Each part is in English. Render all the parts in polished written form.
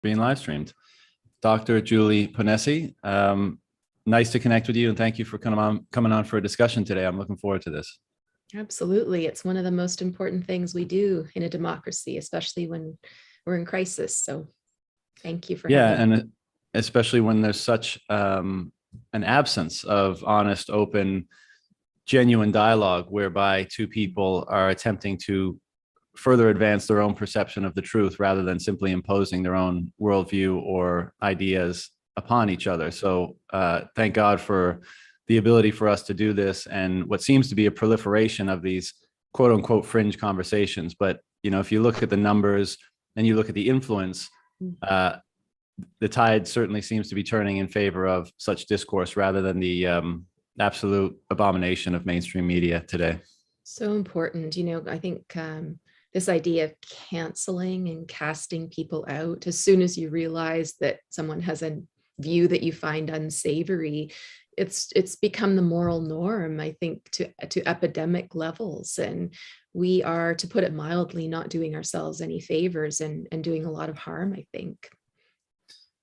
being live streamed. Dr. Julie Ponesse, nice to connect with you, and thank you for coming on for a discussion today. I'm looking forward to this. Absolutely. It's one of the most important things we do in a democracy, especially when we're in crisis. So thank you for having me. And especially when there's such an absence of honest, open, genuine dialogue whereby two people are attempting to further advance their own perception of the truth rather than simply imposing their own worldview or ideas upon each other. So thank God for the ability for us to do this and what seems to be a proliferation of these quote unquote fringe conversations. But, if you look at the numbers and you look at the influence, the tide certainly seems to be turning in favor of such discourse rather than the absolute abomination of mainstream media today. So important. I think this idea of canceling and casting people out as soon as you realize that someone has a view that you find unsavory, it's become the moral norm, I think, to epidemic levels. And we are, to put it mildly, not doing ourselves any favors and doing a lot of harm, I think.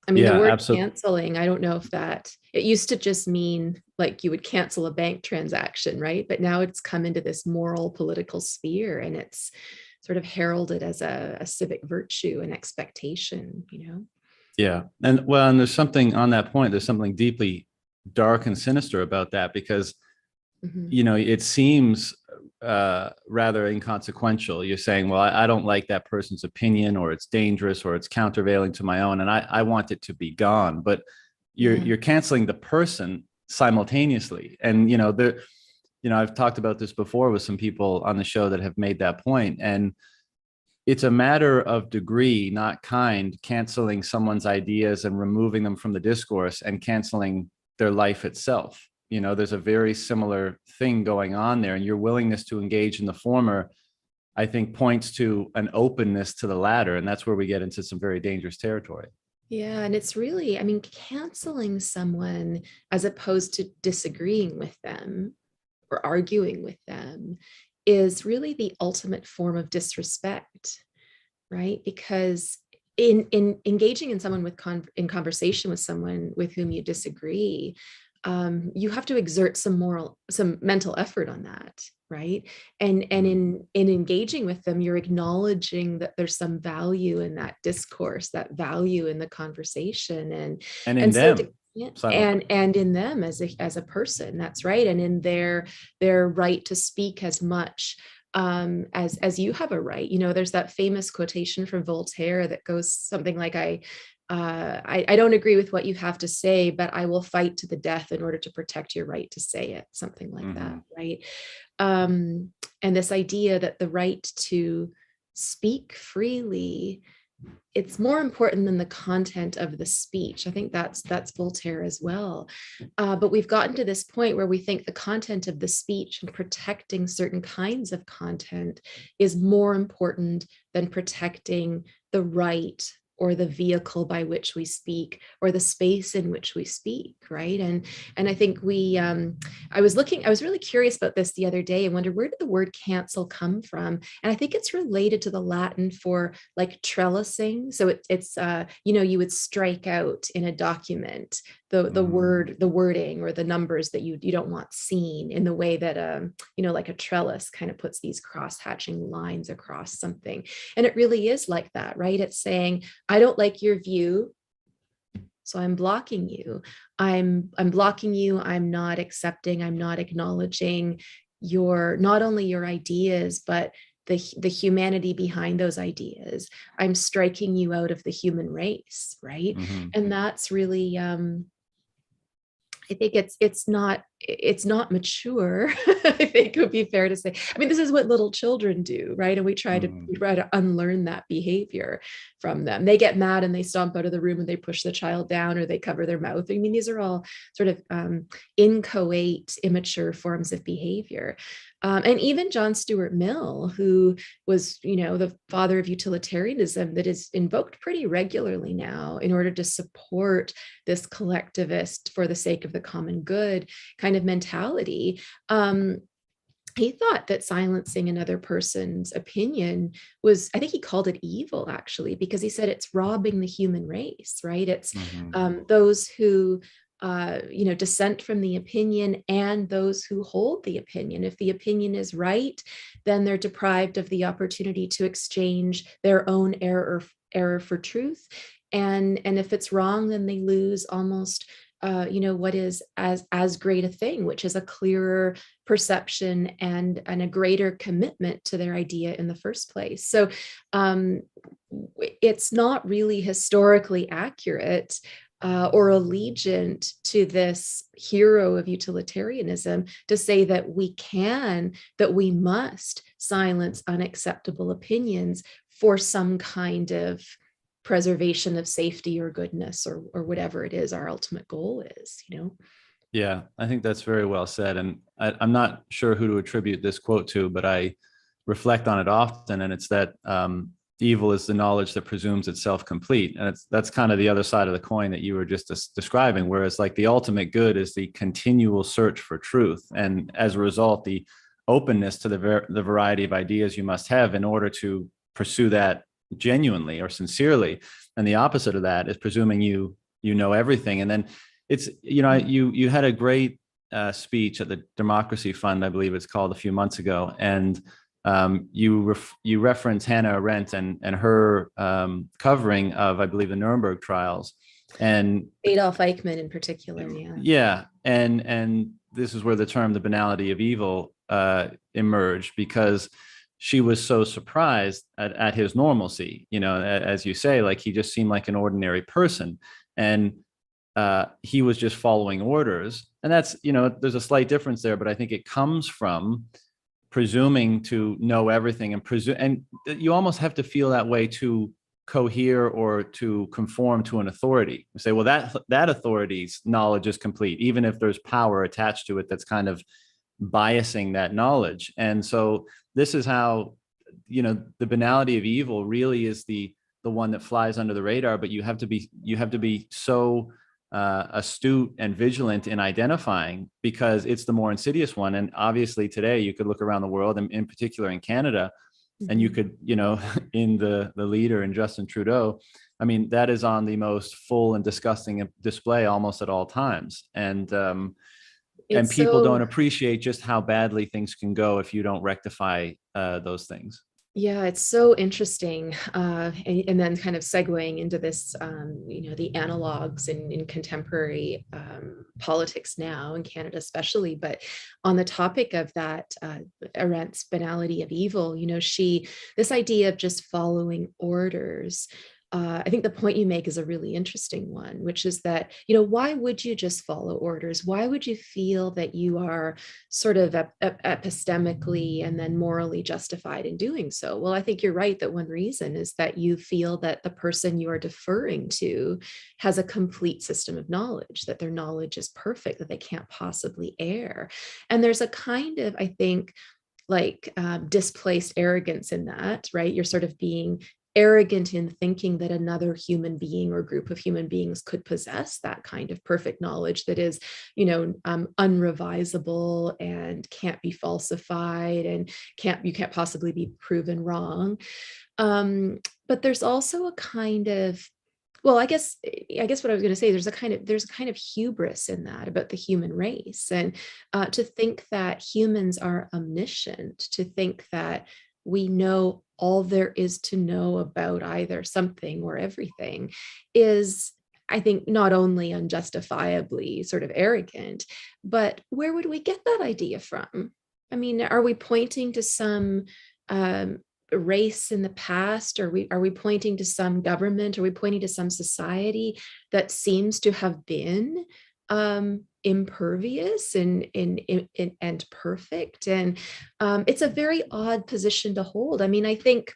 I mean, the word absolutely. canceling, I don't know if it used to just mean like you would cancel a bank transaction, right? But now it's come into this moral political sphere, and it's sort of heralded as a civic virtue and expectation, Yeah. And there's something on that point, there's something deeply dark and sinister about that because, it seems rather inconsequential. You're saying, well, I don't like that person's opinion, or it's dangerous, or it's countervailing to my own, and I want it to be gone. But you're canceling the person simultaneously. And, I've talked about this before with some people on the show that have made that point. And it's a matter of degree, not kind, canceling someone's ideas and removing them from the discourse and canceling their life itself. There's a very similar thing going on there, and your willingness to engage in the former, I think, points to an openness to the latter. And that's where we get into some very dangerous territory. Yeah. And it's really, canceling someone as opposed to disagreeing with them or arguing with them is really the ultimate form of disrespect, right? Because in engaging in someone in conversation with someone with whom you disagree, you have to exert some mental effort on that, right? And in engaging with them, you're acknowledging that there's some value in that discourse, that value in the conversation, and in so them. And in them as a person, that's right, and in their right to speak as much as you have a right. There's that famous quotation from Voltaire that goes something like, I don't agree with what you have to say, but I will fight to the death in order to protect your right to say it, something like that, right? And this idea that the right to speak freely, it's more important than the content of the speech. I think that's Voltaire as well. But we've gotten to this point where we think the content of the speech and protecting certain kinds of content is more important than protecting the right or the vehicle by which we speak, or the space in which we speak, right? And I think I was really curious about this the other day and wondered, where did the word cancel come from? And I think it's related to the Latin for like trellising. So it's you would strike out in a document the wording or the numbers that you don't want seen, in the way that like a trellis kind of puts these cross-hatching lines across something. And it really is like that, right? It's saying, I don't like your view, so I'm blocking you. I'm blocking you. I'm not accepting, I'm not acknowledging not only your ideas, but the humanity behind those ideas. I'm striking you out of the human race, right? And that's really I think it's not mature. I think it would be fair to say. This is what little children do, right? And we try to unlearn that behavior from them. They get mad and they stomp out of the room and they push the child down, or they cover their mouth. These are all sort of inchoate, immature forms of behavior. And even John Stuart Mill, who was, the father of utilitarianism, that is invoked pretty regularly now in order to support this collectivist, for the sake of the common good kind of mentality. he thought that silencing another person's opinion was, I think he called it evil, actually, because he said it's robbing the human race, right? It's those who dissent from the opinion and those who hold the opinion. If the opinion is right, then they're deprived of the opportunity to exchange their own error for truth. And if it's wrong, then they lose almost what is as great a thing, which is a clearer perception and a greater commitment to their idea in the first place. So it's not really historically accurate or allegiant to this hero of utilitarianism to say that we must silence unacceptable opinions for some kind of preservation of safety or goodness or whatever it is our ultimate goal is, Yeah, I think that's very well said. And I'm not sure who to attribute this quote to, but I reflect on it often. And it's that evil is the knowledge that presumes itself complete. And that's kind of the other side of the coin that you were just describing, whereas like the ultimate good is the continual search for truth. And as a result, the openness to the variety of ideas you must have in order to pursue that genuinely or sincerely. And the opposite of that is presuming you know everything. And then it's, you had a great speech at the Democracy Fund, I believe it's called, a few months ago. And you reference Hannah Arendt and her covering of, I believe, the Nuremberg trials. And Adolf Eichmann in particular. Yeah. And this is where the term the banality of evil emerged, because she was so surprised at his normalcy, as you say, like he just seemed like an ordinary person. And he was just following orders. And that's, there's a slight difference there, but I think it comes from presuming to know everything and you almost have to feel that way to cohere or to conform to an authority. You say, well, that authority's knowledge is complete, even if there's power attached to it that's kind of biasing that knowledge. And so this is how, the banality of evil really is the one that flies under the radar, but you have to be so astute and vigilant in identifying, because it's the more insidious one. And obviously today you could look around the world, and in particular in Canada, and you could, in the leader in Justin Trudeau, I mean, that is on the most full and disgusting display almost at all times. And people don't appreciate just how badly things can go if you don't rectify those things. Yeah, it's so interesting. And then kind of segueing into this, the analogs in contemporary politics now in Canada, especially, but on the topic of that, Arendt's banality of evil, this idea of just following orders. I think the point you make is a really interesting one, which is that, why would you just follow orders? Why would you feel that you are sort of epistemically and then morally justified in doing so? Well, I think you're right that one reason is that you feel that the person you are deferring to has a complete system of knowledge, that their knowledge is perfect, that they can't possibly err. And there's a kind of, I think, like displaced arrogance in that, right? You're sort of being arrogant in thinking that another human being or group of human beings could possess that kind of perfect knowledge that is, unrevisable and can't be falsified and you can't possibly be proven wrong. But there's also a kind of, well, I guess what I was going to say, there's a kind of hubris in that about the human race, and to think that humans are omniscient, to think that we know all there is to know about either something or everything is, I think, not only unjustifiably sort of arrogant, but where would we get that idea from? I mean, are we pointing to some race in the past? Are we pointing to some government? Are we pointing to some society that seems to have been impervious and perfect? And it's a very odd position to hold. I mean, I think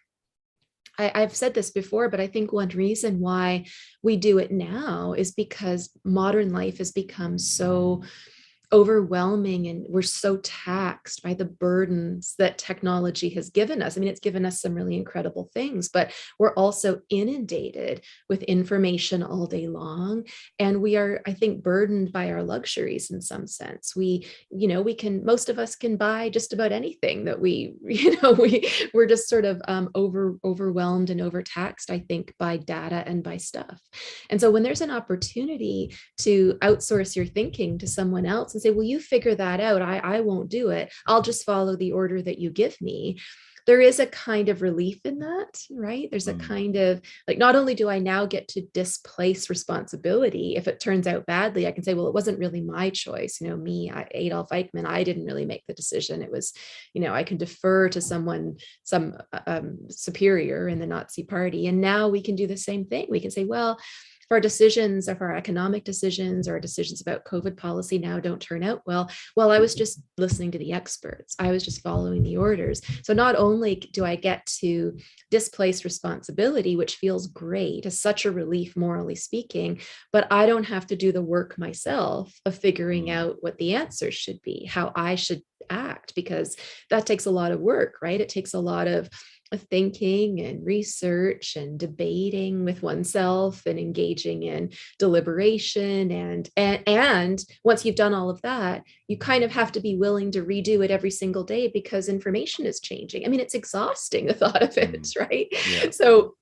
I've said this before, but I think one reason why we do it now is because modern life has become so overwhelming, and we're so taxed by the burdens that technology has given us. I mean, it's given us some really incredible things, but we're also inundated with information all day long. And we are, I think, burdened by our luxuries in some sense. Most of us can buy just about anything that we're just sort of overwhelmed and overtaxed, I think, by data and by stuff. And so when there's an opportunity to outsource your thinking to someone else and say, well, you figure that out, I won't do it, I'll just follow the order that you give me, there is a kind of relief in that, right? There's a kind of like, not only do I now get to displace responsibility, if it turns out badly, I can say, well, it wasn't really my choice. Adolf Eichmann, I didn't really make the decision. It was, I can defer to some superior in the Nazi party. And now we can do the same thing. We can say, well, if our decisions, if our economic decisions or our decisions about COVID policy now don't turn out well, I was just listening to the experts. I was just following the orders. So not only do I get to displace responsibility, which feels great, is such a relief, morally speaking, but I don't have to do the work myself of figuring out what the answers should be, how I should act, because that takes a lot of work, right? It takes a lot of thinking and research and debating with oneself and engaging in deliberation. And once you've done all of that, you kind of have to be willing to redo it every single day because information is changing. I mean, it's exhausting, the thought of it, right? Yeah. So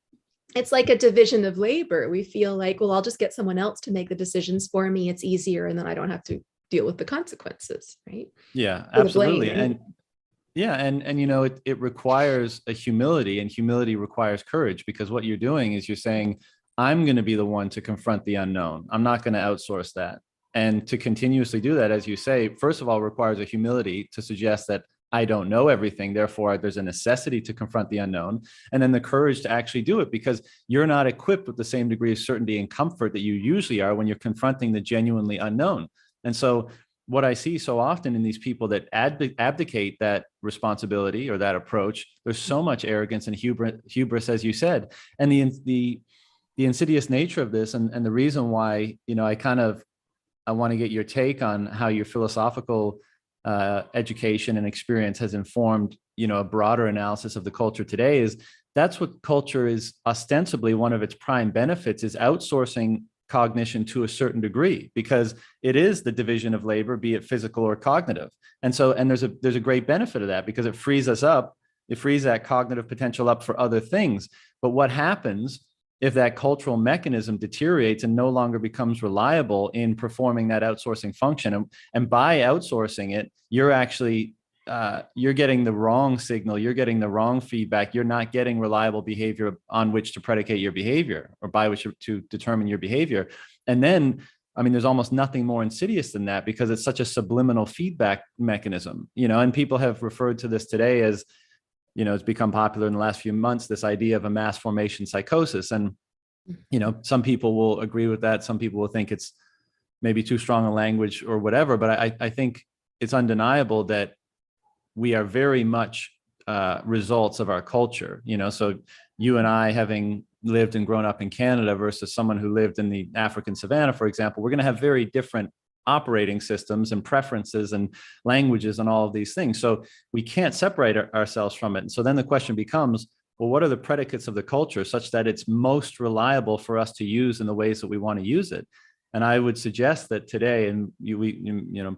it's like a division of labor. We feel like, well, I'll just get someone else to make the decisions for me. It's easier. And then I don't have to deal with the consequences, right? Yeah, absolutely. And it requires a humility, and humility requires courage, because what you're doing is you're saying, I'm going to be the one to confront the unknown. I'm not going to outsource that. And to continuously do that, as you say, first of all, requires a humility to suggest that I don't know everything. Therefore, there's a necessity to confront the unknown, and then the courage to actually do it, because you're not equipped with the same degree of certainty and comfort that you usually are when you're confronting the genuinely unknown. And so what I see so often in these people that abdicate that responsibility or that approach, there's so much arrogance and hubris, as you said. And the insidious nature of this, and the reason why, I want to get your take on how your philosophical education and experience has informed, a broader analysis of the culture today, is that's what culture is ostensibly one of its prime benefits, is outsourcing cognition to a certain degree, because it is the division of labor, be it physical or cognitive. And there's a great benefit of that, because it frees us up. It frees that cognitive potential up for other things. But what happens if that cultural mechanism deteriorates and no longer becomes reliable in performing that outsourcing function? And by outsourcing it, you're actually you're getting the wrong signal, you're getting the wrong feedback, you're not getting reliable behavior on which to predicate your behavior, or by which to determine your behavior. And then, there's almost nothing more insidious than that, because it's such a subliminal feedback mechanism, and people have referred to this today as, it's become popular in the last few months, this idea of a mass formation psychosis. And, some people will agree with that. Some people will think it's maybe too strong a language or whatever, but I think it's undeniable that we are very much results of our culture, so you and I, having lived and grown up in Canada versus someone who lived in the African savannah, for example, we're going to have very different operating systems and preferences and languages and all of these things. So we can't separate ourselves from it. And so then the question becomes, well, what are the predicates of the culture such that it's most reliable for us to use in the ways that we want to use it? And I would suggest that today, and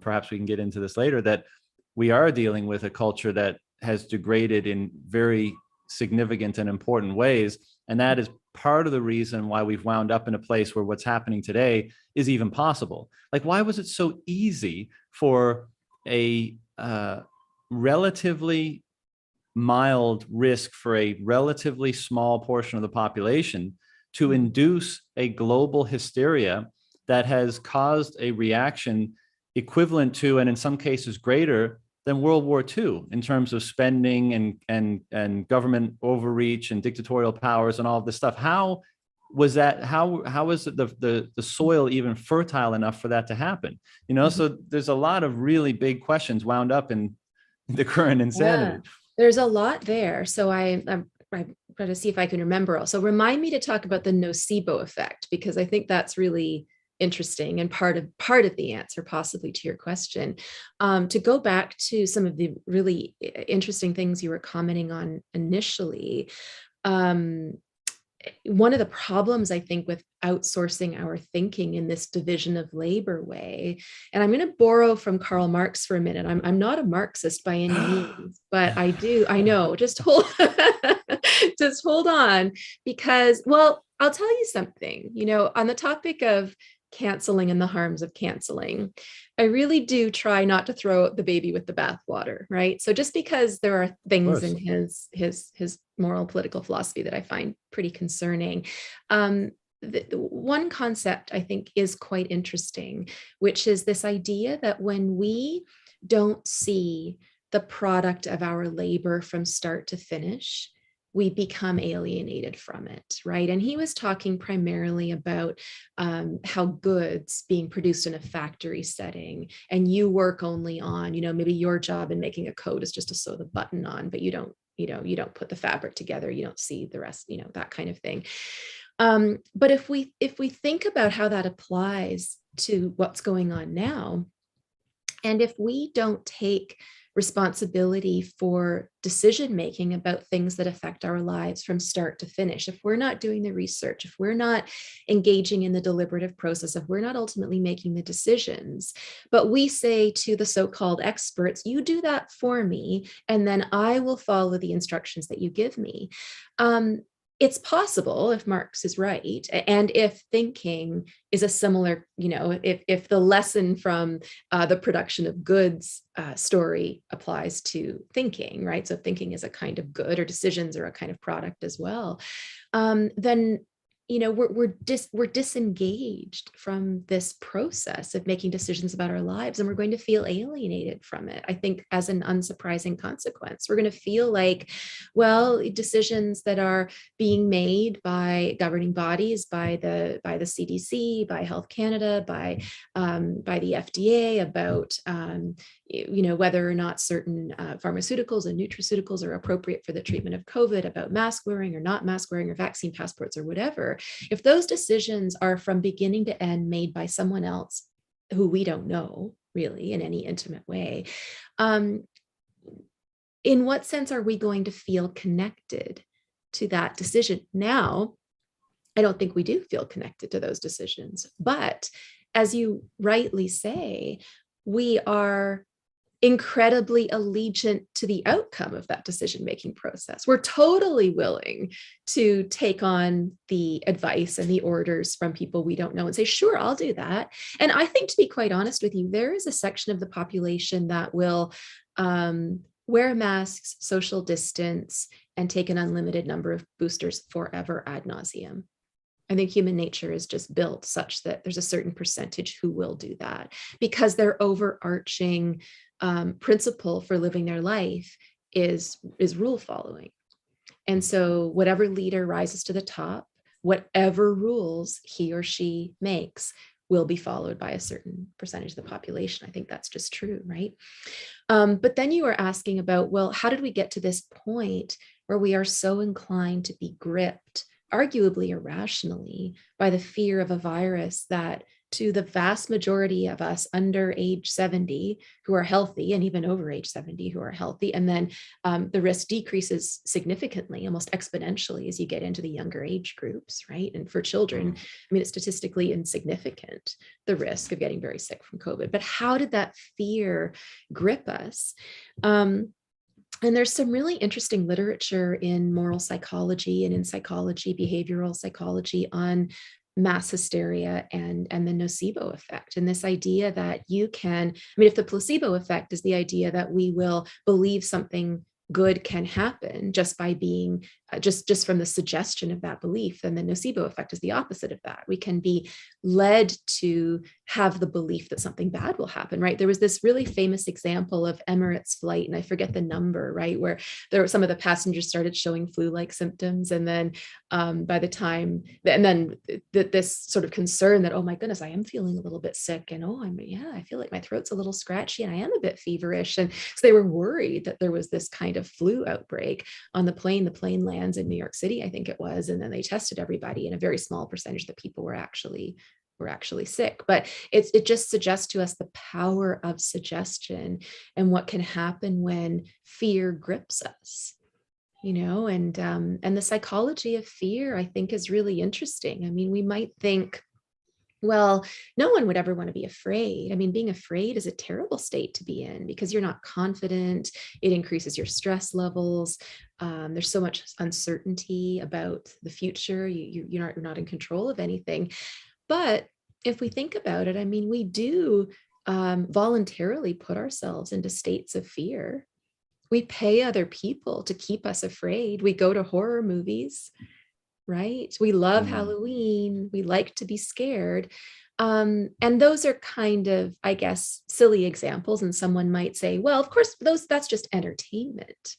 perhaps we can get into this later, that we are dealing with a culture that has degraded in very significant and important ways. And that is part of the reason why we've wound up in a place where what's happening today is even possible. Like, why was it so easy for a relatively mild risk for a relatively small portion of the population to induce a global hysteria that has caused a reaction equivalent to, and in some cases greater than, World War II in terms of spending and government overreach and dictatorial powers and all of this stuff? How was that? How was the soil even fertile enough for that to happen? So there's a lot of really big questions wound up in the current insanity. Yeah, there's a lot there. So I'm trying to see if I can remember. So remind me to talk about the nocebo effect, because I think that's really interesting and part of the answer possibly to your question. To go back to some of the really interesting things you were commenting on initially, one of the problems I think with outsourcing our thinking in this division of labor way, and I'm going to borrow from Karl Marx for a minute. I'm not a Marxist by any means, but I know, just hold just hold on, because, well, I'll tell you something, on the topic of canceling and the harms of canceling, I really do try not to throw out the baby with the bathwater, right? So just because there are things in his moral political philosophy that I find pretty concerning, the one concept I think is quite interesting, which is this idea that when we don't see the product of our labor from start to finish, we become alienated from it, right? And he was talking primarily about how goods being produced in a factory setting, and you work only on, maybe your job in making a coat is just to sew the button on, but you don't put the fabric together, you don't see the rest, that kind of thing. But if we think about how that applies to what's going on now, and if we don't take responsibility for decision making about things that affect our lives from start to finish, if we're not doing the research, if we're not engaging in the deliberative process, if we're not ultimately making the decisions, but we say to the so-called experts, you do that for me, and then I will follow the instructions that you give me. It's possible, if Marx is right, and if thinking is a similar, if the lesson from the production of goods story applies to thinking, right? So thinking is a kind of good, or decisions are a kind of product as well, then we're disengaged from this process of making decisions about our lives, and we're going to feel alienated from it. I think as an unsurprising consequence, we're going to feel like, well, decisions that are being made by governing bodies, by the CDC, by Health Canada, by the FDA about whether or not certain pharmaceuticals and nutraceuticals are appropriate for the treatment of COVID, about mask wearing or not mask wearing, or vaccine passports or whatever. If those decisions are from beginning to end made by someone else who we don't know really in any intimate way, in what sense are we going to feel connected to that decision? Now, I don't think we do feel connected to those decisions, but as you rightly say, we are incredibly allegiant to the outcome of that decision-making process. We're totally willing to take on the advice and the orders from people we don't know and say, sure, I'll do that. And I think, to be quite honest with you, there is a section of the population that will wear masks, social distance, and take an unlimited number of boosters forever ad nauseum. I think human nature is just built such that there's a certain percentage who will do that, because their overarching principle for living their life is rule following. And so whatever leader rises to the top, whatever rules he or she makes will be followed by a certain percentage of the population. I think that's just true, right? But then you were asking about, well, how did we get to this point where we are so inclined to be gripped, arguably irrationally, by the fear of a virus that, to the vast majority of us under age 70 who are healthy, and even over age 70 who are healthy, and then the risk decreases significantly, almost exponentially, as you get into the younger age groups, right? And for children, I mean, it's statistically insignificant, the risk of getting very sick from COVID. But how did that fear grip us? And there's some really interesting literature in moral psychology and in psychology, behavioral psychology, on mass hysteria and the nocebo effect. And this idea that you can, if the placebo effect is the idea that we will believe something good can happen just by being just from the suggestion of that belief, then the nocebo effect is the opposite of that. We can be led to have the belief that something bad will happen, right? There was this really famous example of Emirates flight, and I forget the number, right, where there were some of the passengers started showing flu-like symptoms, and then by the time, and then this sort of concern that, oh my goodness, I am feeling a little bit sick, and I feel like my throat's a little scratchy, and I am a bit feverish, and so they were worried that there was this kind of flu outbreak on the plane. The plane lands in New York City, I think it was, and then they tested everybody, and a very small percentage of the people were actually we're actually sick. But it just suggests to us the power of suggestion and what can happen when fear grips us, and the psychology of fear, I think, is really interesting. I mean, we might think, well, no one would ever want to be afraid. I mean, being afraid is a terrible state to be in because you're not confident. It increases your stress levels. There's so much uncertainty about the future. You're not in control of anything. But if we think about it, I mean, we do voluntarily put ourselves into states of fear. We pay other people to keep us afraid. We go to horror movies, right? We love Halloween. We like to be scared. And those are kind of, I guess, silly examples. And someone might say, well, of course, that's just entertainment.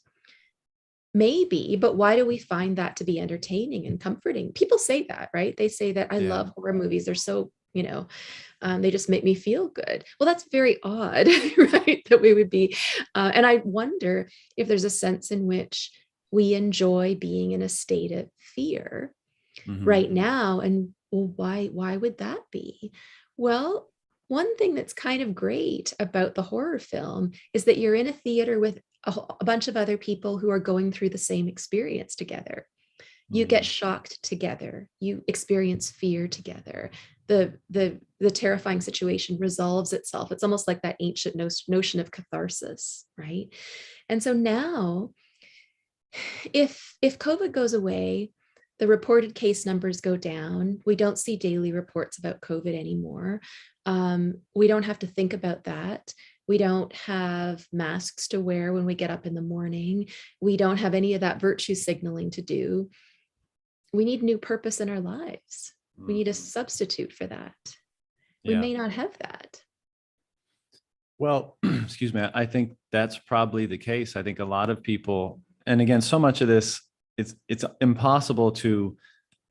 Maybe, but why do we find that to be entertaining and comforting? People say that, right? They say that I love horror movies. They're so, they just make me feel good. Well, that's very odd, right? That we would be. And I wonder if there's a sense in which we enjoy being in a state of fear right now. And well, why would that be? Well, one thing that's kind of great about the horror film is that you're in a theater with a bunch of other people who are going through the same experience together. You get shocked together. You experience fear together. The terrifying situation resolves itself. It's almost like that ancient notion of catharsis, right? And so now, if COVID goes away, the reported case numbers go down. We don't see daily reports about COVID anymore. We don't have to think about that. We don't have masks to wear when we get up in the morning. We don't have any of that virtue signaling to do. We need new purpose in our lives. We need a substitute for that. We may not have that. Well, excuse me. I think that's probably the case. I think a lot of people, and again, so much of this, it's impossible to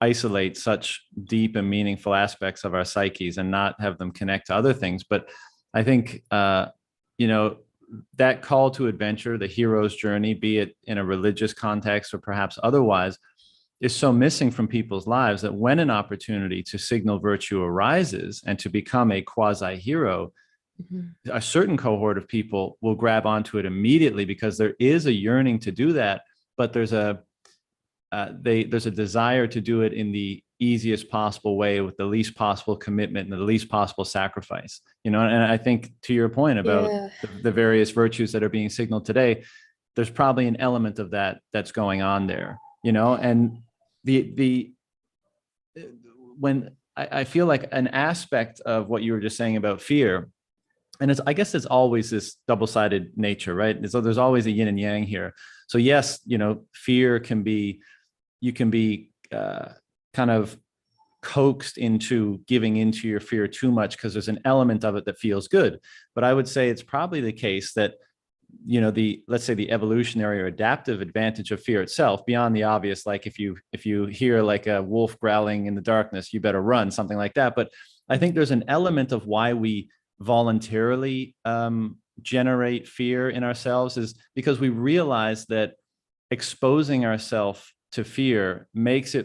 isolate such deep and meaningful aspects of our psyches and not have them connect to other things. But I think, that call to adventure, the hero's journey, be it in a religious context or perhaps otherwise, is so missing from people's lives that when an opportunity to signal virtue arises and to become a quasi-hero, a certain cohort of people will grab onto it immediately because there is a yearning to do that, but there's a desire to do it in the easiest possible way with the least possible commitment and the least possible sacrifice. And I think to your point about the various virtues that are being signaled today, there's probably an element of that that's going on there. And when I feel like an aspect of what you were just saying about fear, and I guess it's always this double-sided nature, right? So there's always a yin and yang here. So yes, fear you can be kind of coaxed into giving into your fear too much because there's an element of it that feels good. But I would say it's probably the case that let's say the evolutionary or adaptive advantage of fear itself, beyond the obvious, like if you hear like a wolf growling in the darkness, you better run, something like that. But I think there's an element of why we voluntarily generate fear in ourselves is because we realize that exposing ourselves to fear makes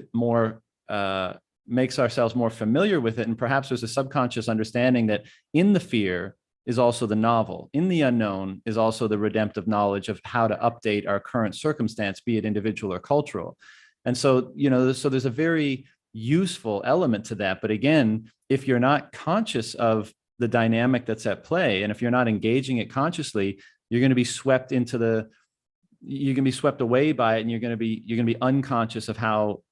ourselves more familiar with it. And perhaps there's a subconscious understanding that in the fear is also the novel. In the unknown is also the redemptive knowledge of how to update our current circumstance, be it individual or cultural. And so, so there's a very useful element to that. But again, if you're not conscious of the dynamic that's at play, and if you're not engaging it consciously, you're going to be swept away by it, and you're going to be unconscious of how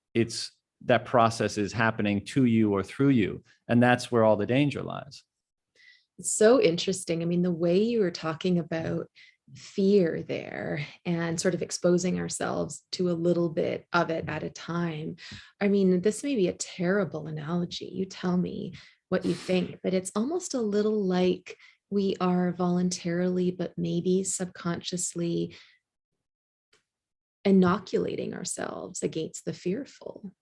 that process is happening to you or through you. And that's where all the danger lies. It's so interesting. I mean, the way you were talking about fear there and sort of exposing ourselves to a little bit of it at a time. I mean, this may be a terrible analogy. You tell me what you think, but it's almost a little like we are voluntarily, but maybe subconsciously inoculating ourselves against the fearful.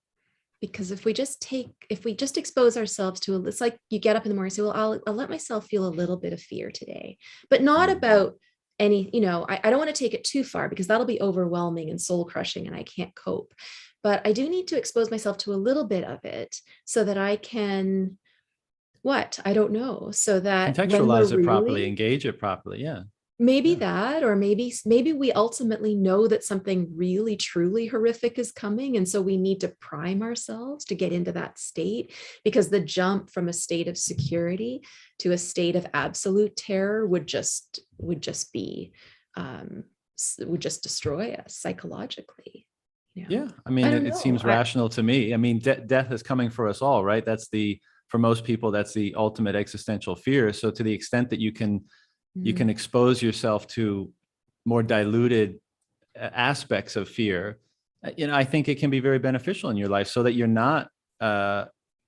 Because if we just expose ourselves to it's like you get up in the morning and say, well, I'll let myself feel a little bit of fear today, but not about any, I don't want to take it too far because that'll be overwhelming and soul crushing and I can't cope. But I do need to expose myself to a little bit of it so that I can What? I don't know. So that when we're Contextualize it properly, really, engage it properly. Yeah. maybe Yeah. that, or maybe we ultimately know that something really truly horrific is coming, and so we need to prime ourselves to get into that state, because the jump from a state of security to a state of absolute terror would just be would just destroy us psychologically. Yeah. I I mean, don't it know. seems rational to me. I mean, death is coming for us all, right? For most people, that's the ultimate existential fear. So to the extent that you can expose yourself to more diluted aspects of fear, I think it can be very beneficial in your life, so that uh,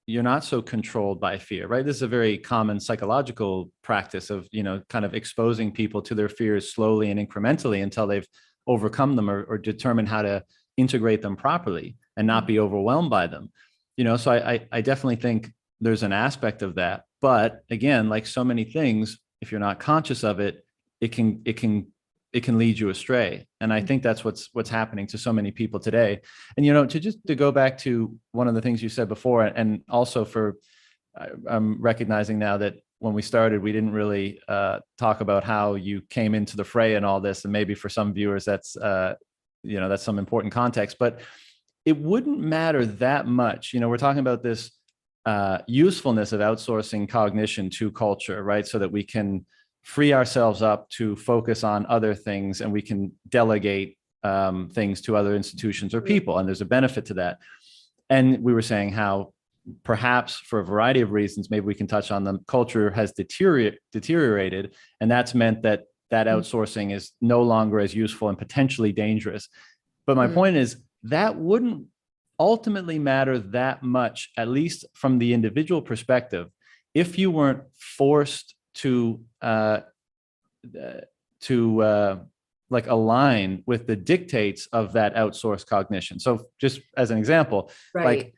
you're not so controlled by fear, right? This is a very common psychological practice of, kind of exposing people to their fears slowly and incrementally until they've overcome them, or determine how to integrate them properly and not be overwhelmed by them. So I definitely think there's an aspect of that. But again, like so many things, if you're not conscious of it, it can lead you astray. And I think that's what's happening to so many people today. And to go back to one of the things you said before, and also I'm recognizing now that when we started, we didn't really talk about how you came into the fray and all this. And maybe for some viewers, that's some important context. But it wouldn't matter that much. We're talking about this usefulness of outsourcing cognition to culture, right? So that we can free ourselves up to focus on other things, and we can delegate things to other institutions or people. And there's a benefit to that. And we were saying how perhaps for a variety of reasons, maybe we can touch on them, culture has deteriorated. And that's meant that outsourcing is no longer as useful and potentially dangerous. But my point is, that wouldn't ultimately matter that much, at least from the individual perspective, if you weren't forced to like align with the dictates of that outsourced cognition. So just as an example, Right. like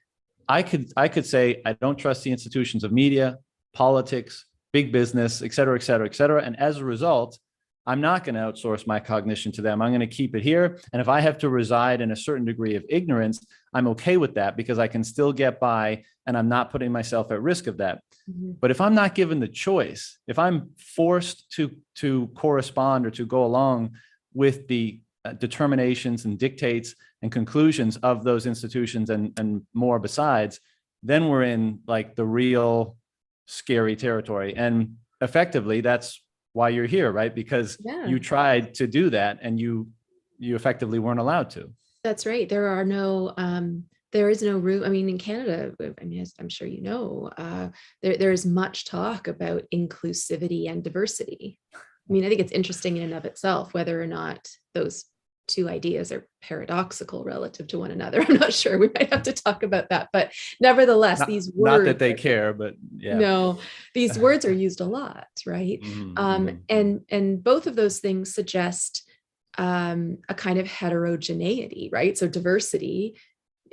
I could say, I don't trust the institutions of media, politics, big business, et cetera, et cetera, et cetera. And as a result, I'm not going to outsource my cognition to them. I'm going to keep it here. And if I have to reside in a certain degree of ignorance, I'm okay with that, because I can still get by and I'm not putting myself at risk of that. But if I'm not given the choice, if I'm forced to correspond or to go along with the determinations and dictates and conclusions of those institutions and more besides, then we're in like the real scary territory. And effectively, that's why you're here, right? Because you tried to do that and you effectively weren't allowed to. That's right. There is no room. I mean, in Canada, I mean, as I'm sure you know, there is much talk about inclusivity and diversity. I mean, I think it's interesting in and of itself whether or not those two ideas are paradoxical relative to one another. I'm not sure. We might have to talk about that. But nevertheless, these words. Not that they care, but yeah. No, these words are used a lot, right? And both of those things suggest a kind of heterogeneity, right? So diversity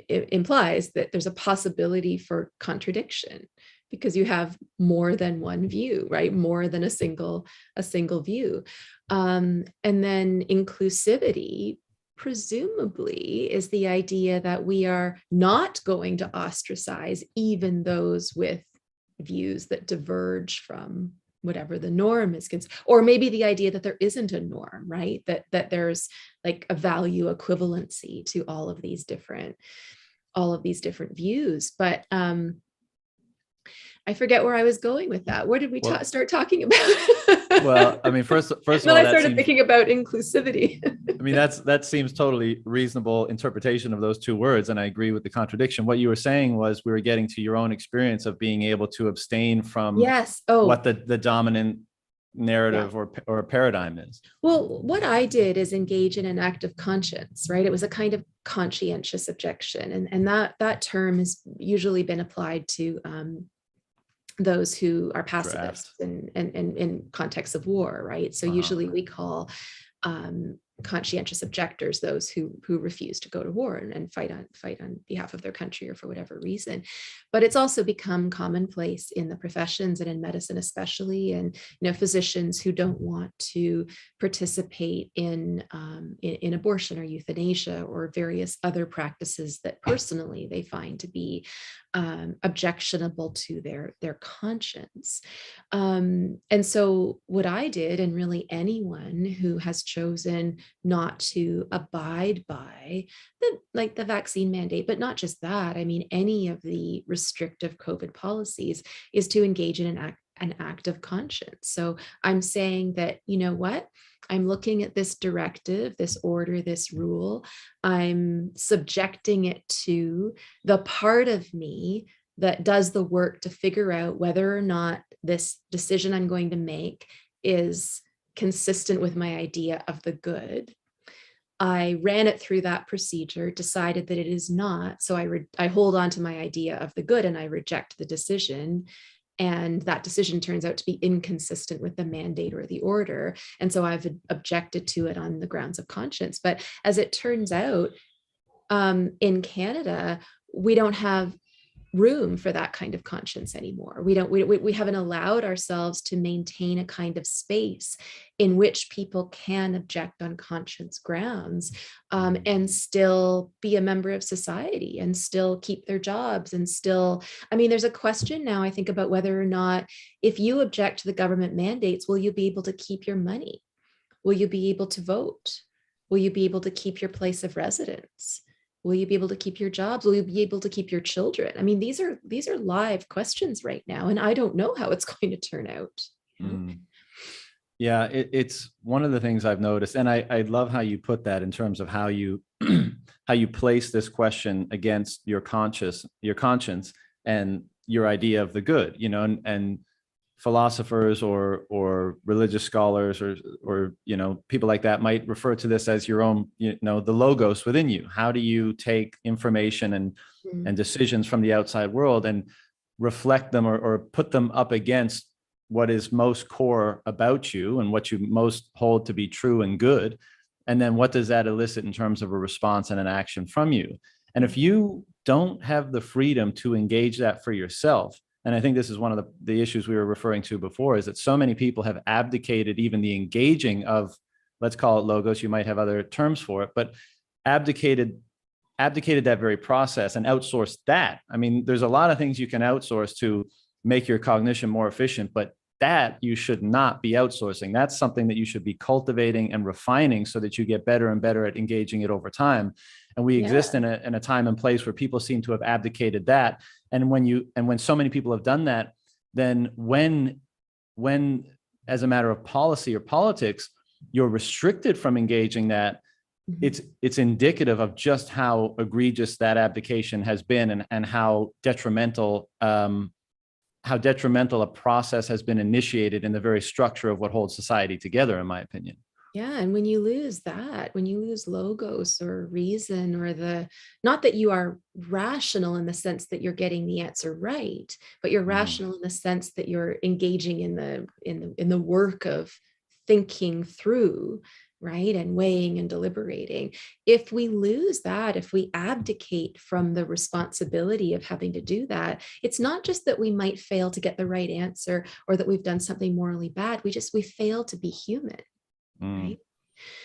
implies that there's a possibility for contradiction, because you have more than one view, right? More than a single view. And then inclusivity presumably is the idea that we are not going to ostracize even those with views that diverge from whatever the norm is, or maybe the idea that there isn't a norm, right? That there's like a value equivalency to all of these different views. But I forget where I was going with that. Where did we start talking about? Well, I mean, first of all, then I started thinking about inclusivity. I mean, that seems totally reasonable interpretation of those two words, and I agree with the contradiction. What you were saying was we were getting to your own experience of being able to abstain from what the dominant narrative or paradigm is. Well, what I did is engage in an act of conscience, right? It was a kind of conscientious objection, and that term has usually been applied to those who are pacifists and in context of war, right? So usually we call conscientious objectors those who refuse to go to war and fight on behalf of their country or for whatever reason. But it's also become commonplace in the professions and in medicine especially, and physicians who don't want to participate in abortion or euthanasia or various other practices that personally they find to be objectionable to their conscience. And so what I did, and really anyone who has chosen not to abide by the vaccine mandate, but not just that, I mean, any of the restrictive COVID policies, is to engage in an act of conscience. So I'm saying that, you know what? I'm looking at this directive, this order, this rule. I'm subjecting it to the part of me that does the work to figure out whether or not this decision I'm going to make is consistent with my idea of the good. I ran it through that procedure, decided that it is not. So I hold on to my idea of the good and I reject the decision. And that decision turns out to be inconsistent with the mandate or the order. And so I've objected to it on the grounds of conscience. But as it turns out, in Canada, we don't have room for that kind of conscience anymore. We haven't allowed ourselves to maintain a kind of space in which people can object on conscience grounds, and still be a member of society and still keep their jobs and still, I mean, there's a question now, I think, about whether or not, if you object to the government mandates, will you be able to keep your money? Will you be able to vote? Will you be able to keep your place of residence? Will you be able to keep your jobs? Will you be able to keep your children? I mean, these are live questions right now, and I don't know how it's going to turn out. Yeah, it's one of the things I've noticed, and I love how you put that in terms of how you how you place this question against your conscience, and your idea of the good, you know, and philosophers or religious scholars or you know, people like that might refer to this as your own, you know, the logos within you. How do you take information and decisions from the outside world and reflect them or put them up against what is most core about you and what you most hold to be true and good, and then what does that elicit in terms of a response and an action from you? And if you don't have the freedom to engage that for yourself, and I think this is one of the issues we were referring to before, is that so many people have abdicated even the engaging of, let's call it logos, you might have other terms for it, but abdicated that very process and outsourced that. I mean, there's a lot of things you can outsource to make your cognition more efficient, but that you should not be outsourcing. That's something that you should be cultivating and refining so that you get better and better at engaging it over time. And we exist in a time and place where people seem to have abdicated that. And when so many people have done that, then when as a matter of policy or politics, you're restricted from engaging that, it's indicative of just how egregious that abdication has been, and how detrimental a process has been initiated in the very structure of what holds society together, in my opinion. Yeah. And when you lose that, when you lose logos or reason, or not that you are rational in the sense that you're getting the answer right, but you're rational in the sense that you're engaging in the work of thinking through, right, and weighing and deliberating. If we lose that, if we abdicate from the responsibility of having to do that, it's not just that we might fail to get the right answer or that we've done something morally bad. We fail to be human. Right.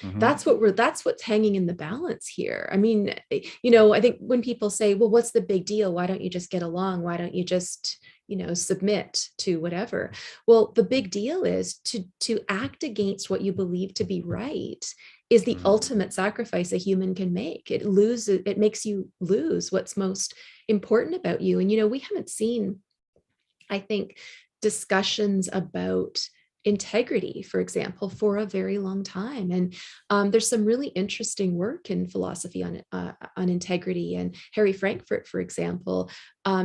That's what's hanging in the balance here. I mean, you know, I think when people say, well, what's the big deal? Why don't you just get along? Why don't you just, you know, submit to whatever? Well, the big deal is to act against what you believe to be right is the ultimate sacrifice a human can make. It makes you lose what's most important about you. And, you know, we haven't seen, I think, discussions about integrity, for example, for a very long time. And there's some really interesting work in philosophy on integrity. And Harry Frankfurt, for example,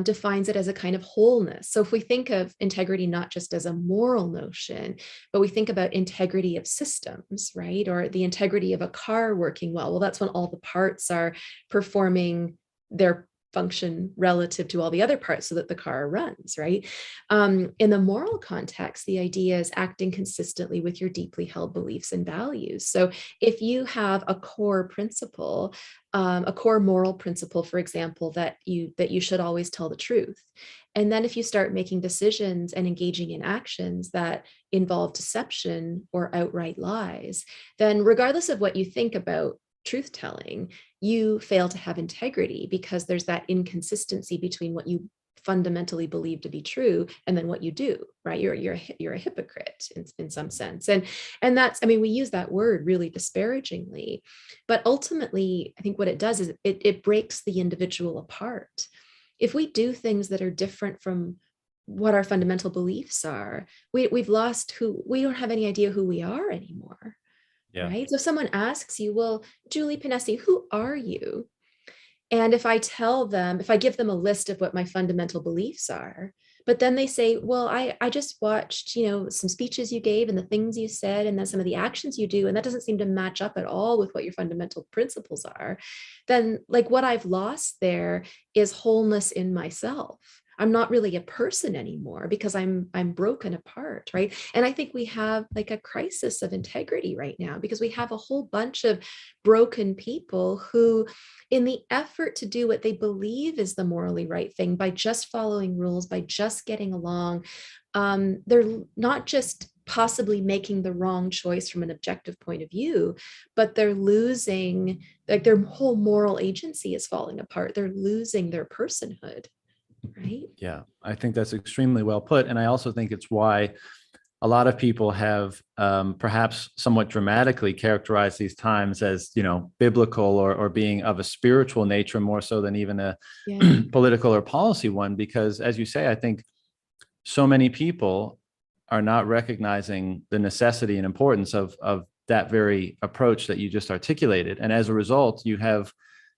defines it as a kind of wholeness. So if we think of integrity not just as a moral notion, but we think about integrity of systems, right? Or the integrity of a car working well. That's when all the parts are performing their function relative to all the other parts so that the car runs, right? In the moral context, the idea is acting consistently with your deeply held beliefs and values. So if you have a core principle, a core moral principle, for example, that you should always tell the truth, and then if you start making decisions and engaging in actions that involve deception or outright lies, then regardless of what you think about truth telling, you fail to have integrity, because there's that inconsistency between what you fundamentally believe to be true, and then what you do, right? You're a hypocrite in some sense. And that's, I mean, we use that word really disparagingly, but ultimately, I think what it does is it breaks the individual apart. If we do things that are different from what our fundamental beliefs are, we've lost who, we don't have any idea who we are anymore. Yeah. Right. So if someone asks you, well, Julie Ponesse, who are you? And if I tell them, if I give them a list of what my fundamental beliefs are, but then they say, well, I just watched, some speeches you gave and the things you said, and then some of the actions you do, and that doesn't seem to match up at all with what your fundamental principles are, then like what I've lost there is wholeness in myself. I'm not really a person anymore because I'm broken apart, right? And I think we have like a crisis of integrity right now because we have a whole bunch of broken people who, in the effort to do what they believe is the morally right thing, by just following rules, by just getting along, they're not just possibly making the wrong choice from an objective point of view, but they're losing, like their whole moral agency is falling apart. They're losing their personhood. Right. Yeah, I think that's extremely well put. And I also think it's why a lot of people have perhaps somewhat dramatically characterized these times as, biblical or being of a spiritual nature more so than even a political or policy one. Because as you say, I think so many people are not recognizing the necessity and importance of that very approach that you just articulated. And as a result, you have,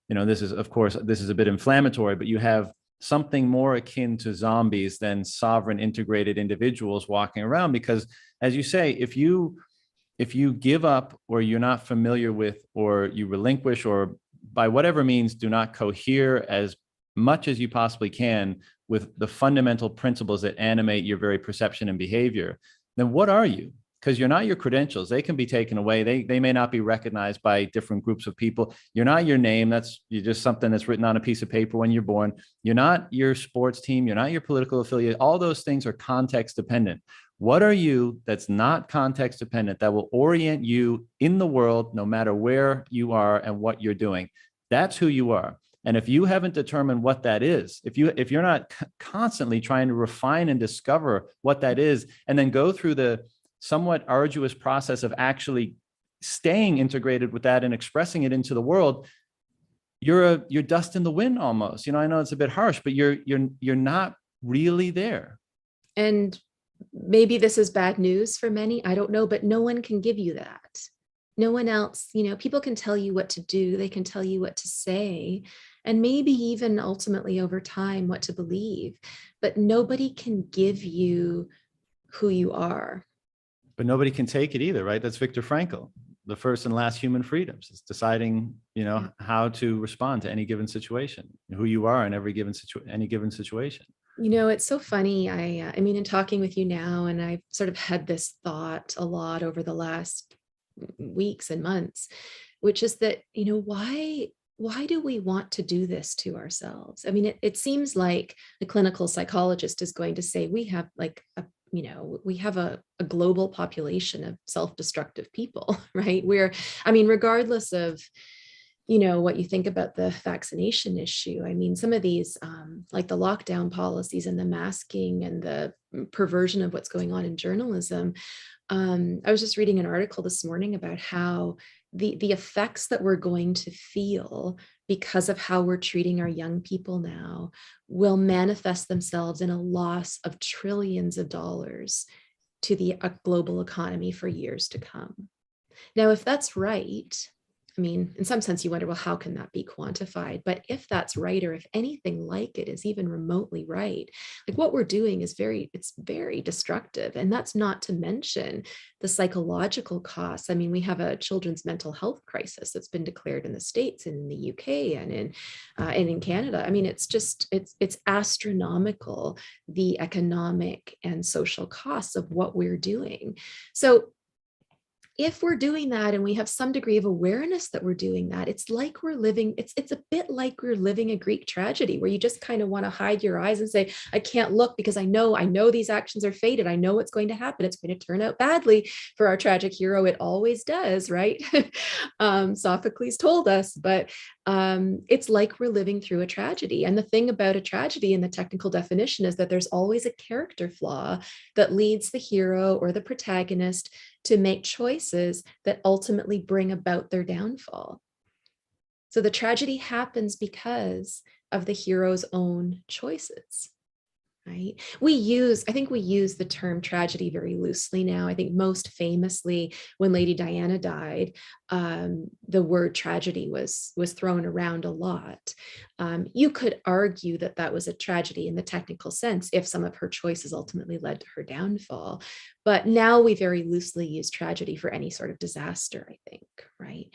this is, of course, this is a bit inflammatory, but you have something more akin to zombies than sovereign integrated individuals walking around. Because as you say, if you give up, or you're not familiar with, or you relinquish, or by whatever means do not cohere as much as you possibly can with the fundamental principles that animate your very perception and behavior, then what are you? Because you're not your credentials. They can be taken away. They may not be recognized by different groups of people. You're not your name. You're just something that's written on a piece of paper when you're born. You're not your sports team. You're not your political affiliate. All those things are context dependent. What are you that's not context dependent, that will orient you in the world, no matter where you are and what you're doing? That's who you are. And if you haven't determined what that is, if you're not constantly trying to refine and discover what that is, and then go through the somewhat arduous process of actually staying integrated with that and expressing it into the world, you're dust in the wind almost. I know it's a bit harsh, but you're not really there. And maybe this is bad news for many, I don't know, but no one can give you that. No one else, people can tell you what to do, they can tell you what to say, and maybe even ultimately over time what to believe, but nobody can give you who you are. But nobody can take it either, right? That's Viktor Frankl. The first and last human freedoms is deciding, how to respond to any given situation, who you are in any given situation. It's so funny. I mean, in talking with you now, and I've sort of had this thought a lot over the last weeks and months, which is that, why do we want to do this to ourselves? I mean, it seems like the clinical psychologist is going to say we have like we have a global population of self-destructive people, right? Regardless of, what you think about the vaccination issue. I mean, some of these, like the lockdown policies and the masking and the perversion of what's going on in journalism. I was just reading an article this morning about how the effects that we're going to feel because of how we're treating our young people now will manifest themselves in a loss of trillions of dollars to the global economy for years to come. Now, if that's right, I mean, in some sense, you wonder, well, how can that be quantified? But if that's right, or if anything like it is even remotely right, like what we're doing is it's very destructive. And that's not to mention the psychological costs. I mean, we have a children's mental health crisis that's been declared in the States and in the UK and in Canada. I mean, it's astronomical, the economic and social costs of what we're doing. So if we're doing that and we have some degree of awareness that we're doing that, it's like we're living, it's a bit like we're living a Greek tragedy where you just kind of want to hide your eyes and say, I can't look because I know these actions are fated. I know what's going to happen. It's going to turn out badly for our tragic hero. It always does, right? Sophocles told us, but It's like we're living through a tragedy. And the thing about a tragedy in the technical definition is that there's always a character flaw that leads the hero or the protagonist to make choices that ultimately bring about their downfall. So the tragedy happens because of the hero's own choices. Right. I think we use the term tragedy very loosely now. I think most famously when Lady Diana died, the word tragedy was thrown around a lot. You could argue that that was a tragedy in the technical sense if some of her choices ultimately led to her downfall. But now we very loosely use tragedy for any sort of disaster, I think. Right.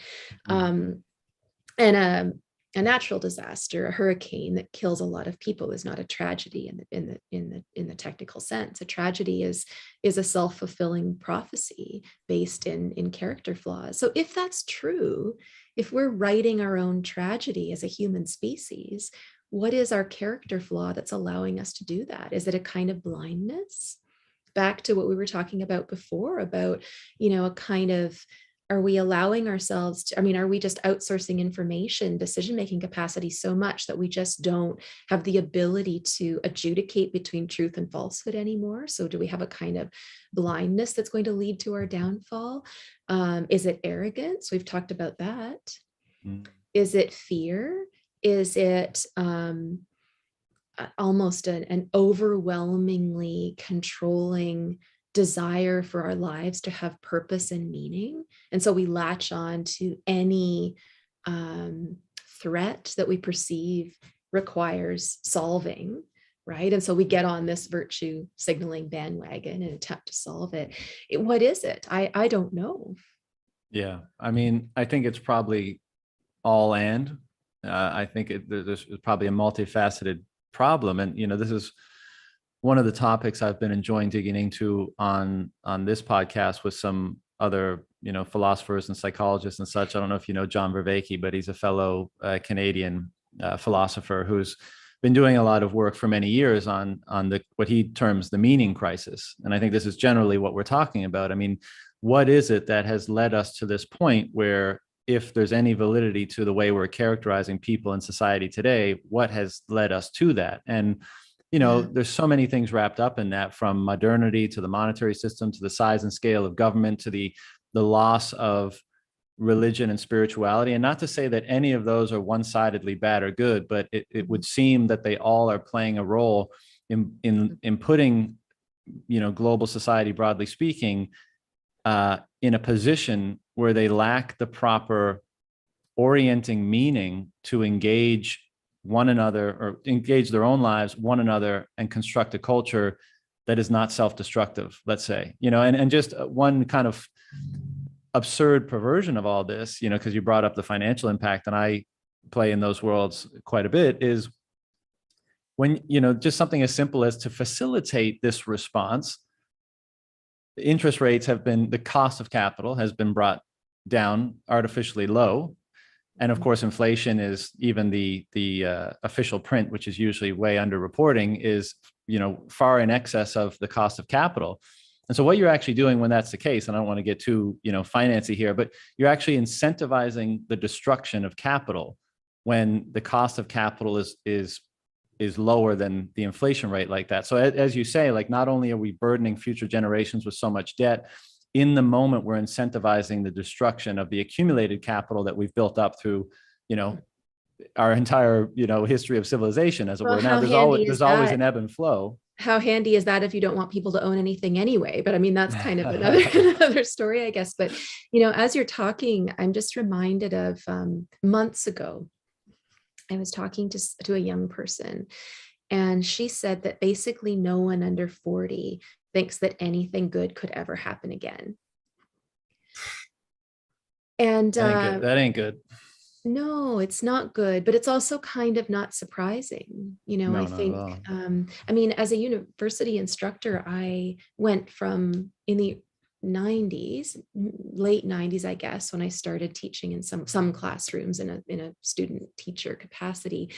And a natural disaster, a hurricane that kills a lot of people, is not a tragedy in the technical sense. A tragedy is a self-fulfilling prophecy based in character flaws. So if that's true, if we're writing our own tragedy as a human species, what is our character flaw that's allowing us to do that? Is it a kind of blindness? Back to what we were talking about before, about, a kind of, are we allowing ourselves to, are we just outsourcing information, decision-making capacity so much that we just don't have the ability to adjudicate between truth and falsehood anymore? So do we have a kind of blindness that's going to lead to our downfall? Is it arrogance? We've talked about that. Is it fear? Is it almost an overwhelmingly controlling desire for our lives to have purpose and meaning? And so we latch on to any threat that we perceive requires solving, right? And so we get on this virtue signaling bandwagon and attempt to solve it. What is it? I don't know. Yeah, I think it's probably all and. I think there's probably a multifaceted problem, and this is one of the topics I've been enjoying digging into on this podcast with some other, philosophers and psychologists and such. I don't know if you know John Vervaeke, but he's a fellow Canadian philosopher who's been doing a lot of work for many years on what he terms the meaning crisis. And I think this is generally what we're talking about. What is it that has led us to this point where, if there's any validity to the way we're characterizing people in society today, what has led us to that? And there's so many things wrapped up in that, from modernity to the monetary system, to the size and scale of government, to the loss of religion and spirituality. And not to say that any of those are one-sidedly bad or good, but it would seem that they all are playing a role in putting, global society, broadly speaking, in a position where they lack the proper orienting meaning to engage one another, or engage their own lives, one another, and construct a culture that is not self-destructive, let's say, and just one kind of absurd perversion of all this, because you brought up the financial impact, and I play in those worlds quite a bit, is when, just something as simple as to facilitate this response, interest rates the cost of capital has been brought down artificially low. And of course, inflation is, even the official print, which is usually way under reporting, is, far in excess of the cost of capital. And so what you're actually doing when that's the case, and I don't want to get too, financy here, but you're actually incentivizing the destruction of capital when the cost of capital is lower than the inflation rate like that. So as you say, like, not only are we burdening future generations with so much debt, in the moment we're incentivizing the destruction of the accumulated capital that we've built up through, our entire, history of civilization, as it were. Now there's always an ebb and flow. How handy is that if you don't want people to own anything anyway? But that's kind of another story, I guess. But, as you're talking, I'm just reminded of months ago, I was talking to a young person, and she said that basically no one under 40 thinks that anything good could ever happen again. And that ain't good. No, it's not good, but it's also kind of not surprising. I think, as a university instructor, I went from, in the 90s, late 90s, I guess, when I started teaching in some classrooms in a student teacher capacity,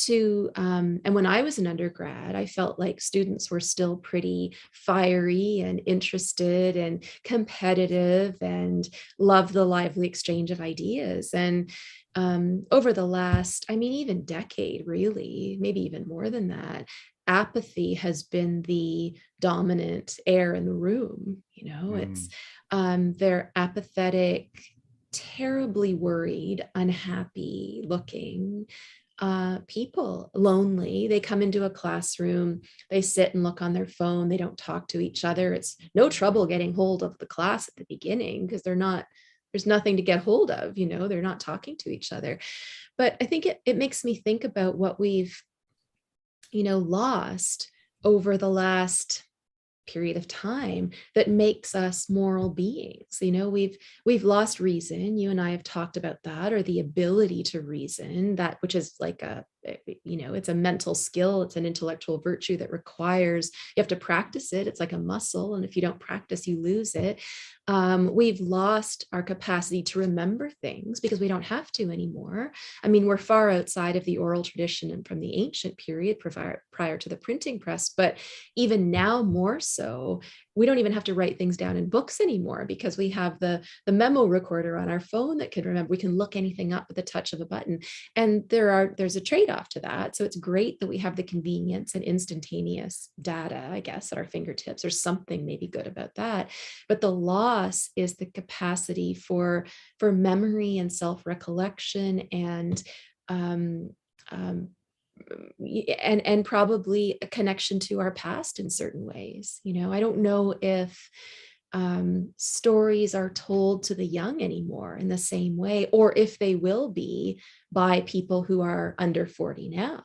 and when I was an undergrad, I felt like students were still pretty fiery and interested and competitive and loved the lively exchange of ideas. And over the last, I mean, even decade, really, maybe even more than that, apathy has been the dominant air in the room. It's they're apathetic, terribly worried, unhappy looking people, lonely. They come into a classroom, they sit and look on their phone, they don't talk to each other. It's no trouble getting hold of the class at the beginning because there's nothing to get hold of, they're not talking to each other. But I think it makes me think about what we've, lost over the last period of time that makes us moral beings. We've lost reason. You and I have talked about that, or the ability to reason, that which is like it's a mental skill, it's an intellectual virtue that requires, you have to practice it. It's like a muscle, and if you don't practice, you lose it. We've lost our capacity to remember things because we don't have to anymore. I mean, we're far outside of the oral tradition and from the ancient period prior to the printing press, but even now more so, we don't even have to write things down in books anymore because we have the memo recorder on our phone that can remember. We can look anything up with the touch of a button. And there's a trade-off to that. So it's great that we have the convenience and instantaneous data, I guess, at our fingertips. There's something maybe good about that. But the loss is the capacity for memory and self-recollection and and probably a connection to our past in certain ways. I don't know if stories are told to the young anymore in the same way, or if they will be by people who are under 40 now,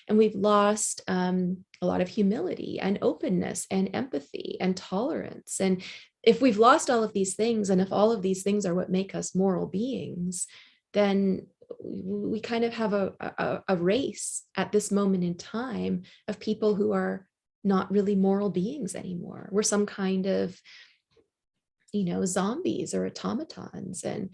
and we've lost a lot of humility and openness and empathy and tolerance. And if we've lost all of these things, and if all of these things are what make us moral beings, then we kind of have a race at this moment in time of people who are not really moral beings anymore. We're some kind of, zombies or automatons. And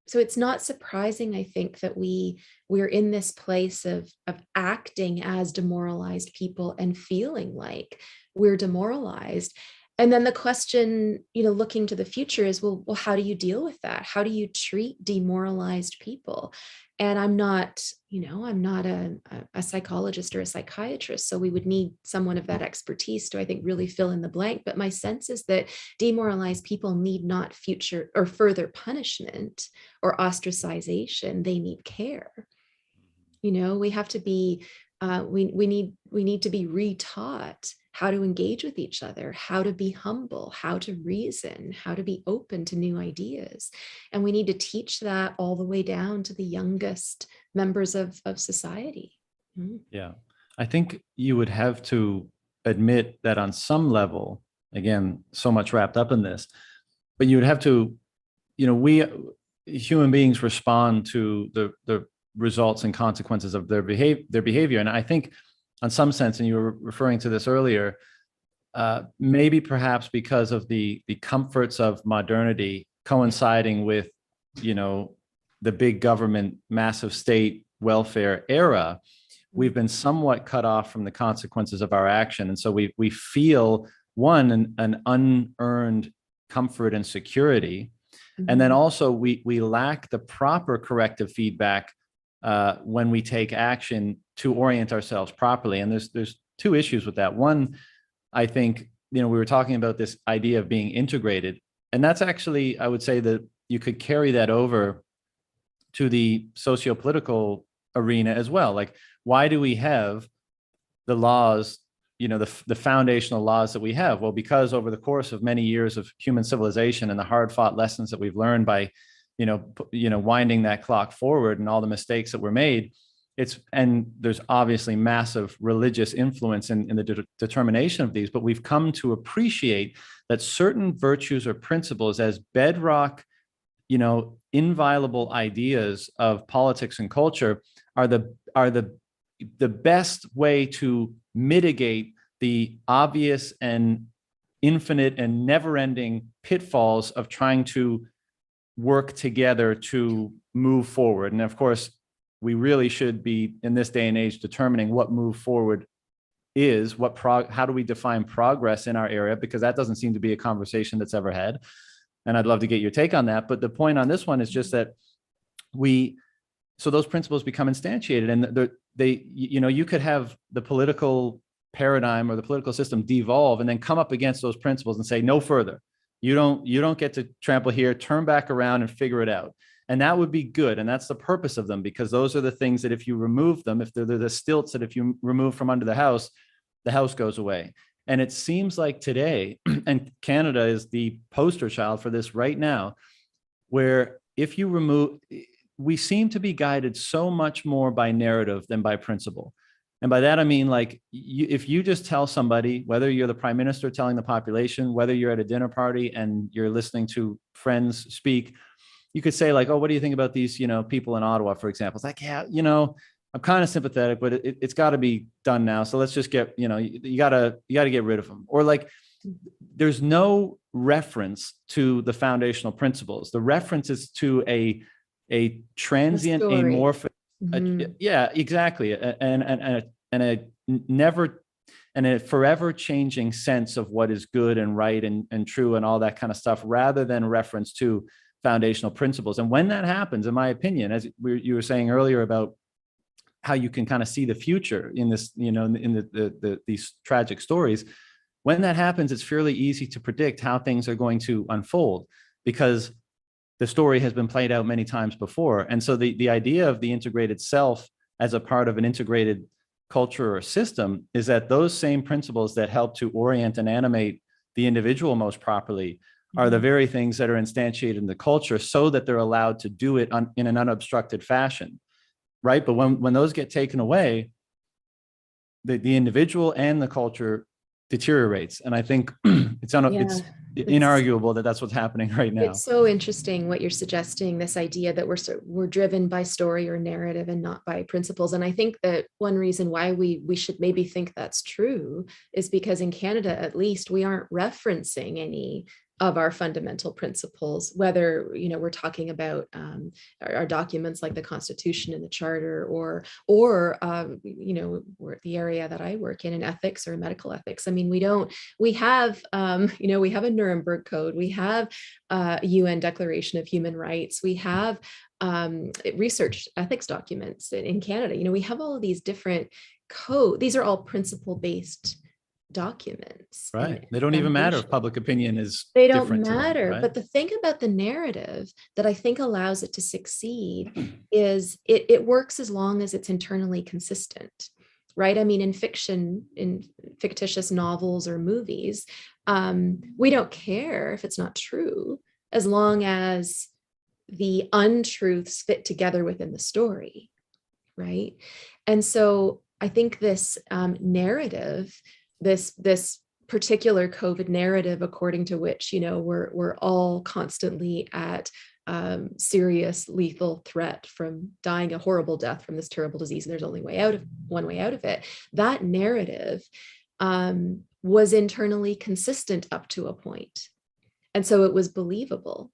so it's not surprising, I think, that we're in this place of acting as demoralized people and feeling like we're demoralized. And then the question, looking to the future is, well, how do you deal with that? How do you treat demoralized people? And I'm not a psychologist or a psychiatrist, so we would need someone of that expertise to, I think, really fill in the blank. But my sense is that demoralized people need not future or further punishment or ostracization. They need care. We have to be, we need to be retaught how to engage with each other, how to be humble, how to reason, how to be open to new ideas. And we need to teach that all the way down to the youngest members of society. Yeah. I think you would have to admit that on some level, again, so much wrapped up in this, but you would have to, we human beings respond to the results and consequences of their behavior. And I think on some sense, and you were referring to this earlier, maybe perhaps because of the comforts of modernity coinciding with, the big government, massive state welfare era, we've been somewhat cut off from the consequences of our action. And so we feel, one, an unearned comfort and security. And then also we lack the proper corrective feedback when we take action to orient ourselves properly. And there's two issues with that. One, I think, we were talking about this idea of being integrated, and that's actually, I would say that you could carry that over to the socio-political arena as well. Like, why do we have the laws, the foundational laws that we have? Well, because over the course of many years of human civilization and the hard-fought lessons that we've learned by winding that clock forward and all the mistakes that were made, and there's obviously massive religious influence in the determination of these, but we've come to appreciate that certain virtues or principles as bedrock, inviolable ideas of politics and culture are the best way to mitigate the obvious and infinite and never-ending pitfalls of trying to work together to move forward. And of course, we really should be in this day and age determining what move forward is, how do we define progress in our area? Because that doesn't seem to be a conversation that's ever had. And I'd love to get your take on that. But the point on this one is just that so those principles become instantiated, and you could have the political paradigm or the political system devolve and then come up against those principles and say, no further. You don't get to trample here, turn back around and figure it out. And that would be good. And that's the purpose of them, because those are the things that if you remove them, if they're the stilts that if you remove from under the house goes away. And it seems like today, and Canada is the poster child for this right now, where if you remove, we seem to be guided so much more by narrative than by principle. And by that, I mean, like, if you just tell somebody, whether you're the prime minister telling the population, whether you're at a dinner party and you're listening to friends speak, you could say like, oh, what do you think about these, people in Ottawa, for example? It's like, yeah, I'm kind of sympathetic, but it's got to be done now. So let's just get, you gotta get rid of them. Or like, there's no reference to the foundational principles. The reference is to a transient, amorphic, yeah, exactly, and a forever changing sense of what is good and right and true and all that kind of stuff, rather than reference to foundational principles. And when that happens, in my opinion, as you were saying earlier about how you can kind of see the future in this, in these tragic stories, when that happens, it's fairly easy to predict how things are going to unfold, because the story has been played out many times before. And so the idea of the integrated self as a part of an integrated culture or system is that those same principles that help to orient and animate the individual most properly are the very things that are instantiated in the culture, so that they're allowed to do it in an unobstructed fashion, right? But when those get taken away, the individual and the culture deteriorates. And I think it's inarguable that that's what's happening right now. It's so interesting what you're suggesting, this idea that we're driven by story or narrative and not by principles. And I think that one reason why we should maybe think that's true is because in Canada, at least, we aren't referencing any of our fundamental principles, whether we're talking about our documents like the Constitution and the Charter, or the area that I work in ethics or medical ethics. I mean, we have a Nuremberg Code, we have UN Declaration of Human Rights, we have research ethics documents in Canada. We have all of these different codes. These are all principle-based documents, right? They don't even matter if public opinion is they don't matter, right? But the thing about the narrative that I think allows it to succeed is it works as long as it's internally consistent, right? I mean, in fiction, in fictitious novels or movies, we don't care if it's not true, as long as the untruths fit together within the story, right? And so I think this narrative, this particular COVID narrative, according to which, we're all constantly at serious lethal threat from dying a horrible death from this terrible disease, and there's only one way out of it. That narrative was internally consistent up to a point. And so it was believable.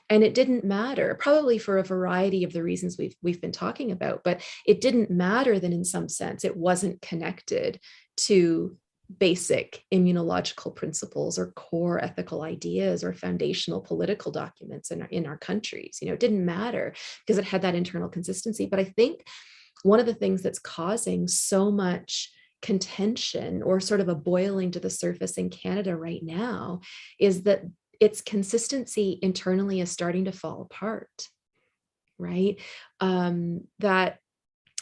And it didn't matter, probably for a variety of the reasons we've been talking about, but it didn't matter that in some sense it wasn't connected to basic immunological principles or core ethical ideas or foundational political documents in our countries. It didn't matter because it had that internal consistency. But I think one of the things that's causing so much contention, or sort of a boiling to the surface in Canada right now, is that its consistency internally is starting to fall apart, right? That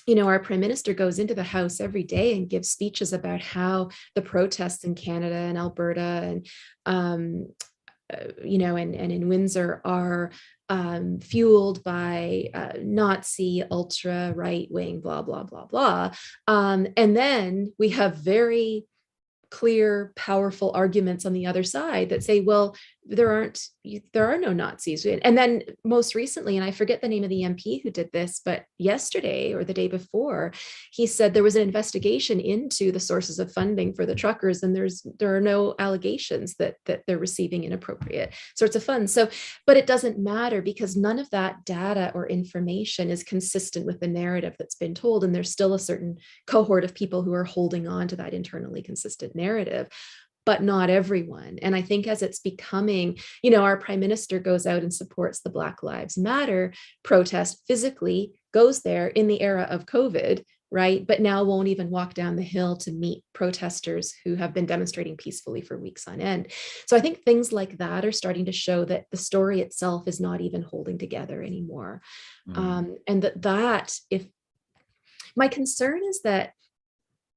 our prime minister goes into the House every day and gives speeches about how the protests in Canada and Alberta and in Windsor are fueled by Nazi, ultra right wing, blah, blah, blah, blah. And then we have very clear, powerful arguments on the other side that say, well, there are no Nazis. And then most recently, and I forget the name of the MP who did this, but yesterday or the day before, he said there was an investigation into the sources of funding for the truckers, and there are no allegations that they're receiving inappropriate sorts of funds. So, but it doesn't matter, because none of that data or information is consistent with the narrative that's been told, and there's still a certain cohort of people who are holding on to that internally consistent narrative, but not everyone. And I think as it's becoming, our prime minister goes out and supports the Black Lives Matter protest, physically goes there in the era of COVID, right? But now won't even walk down the hill to meet protesters who have been demonstrating peacefully for weeks on end. So I think things like that are starting to show that the story itself is not even holding together anymore. And if my concern is that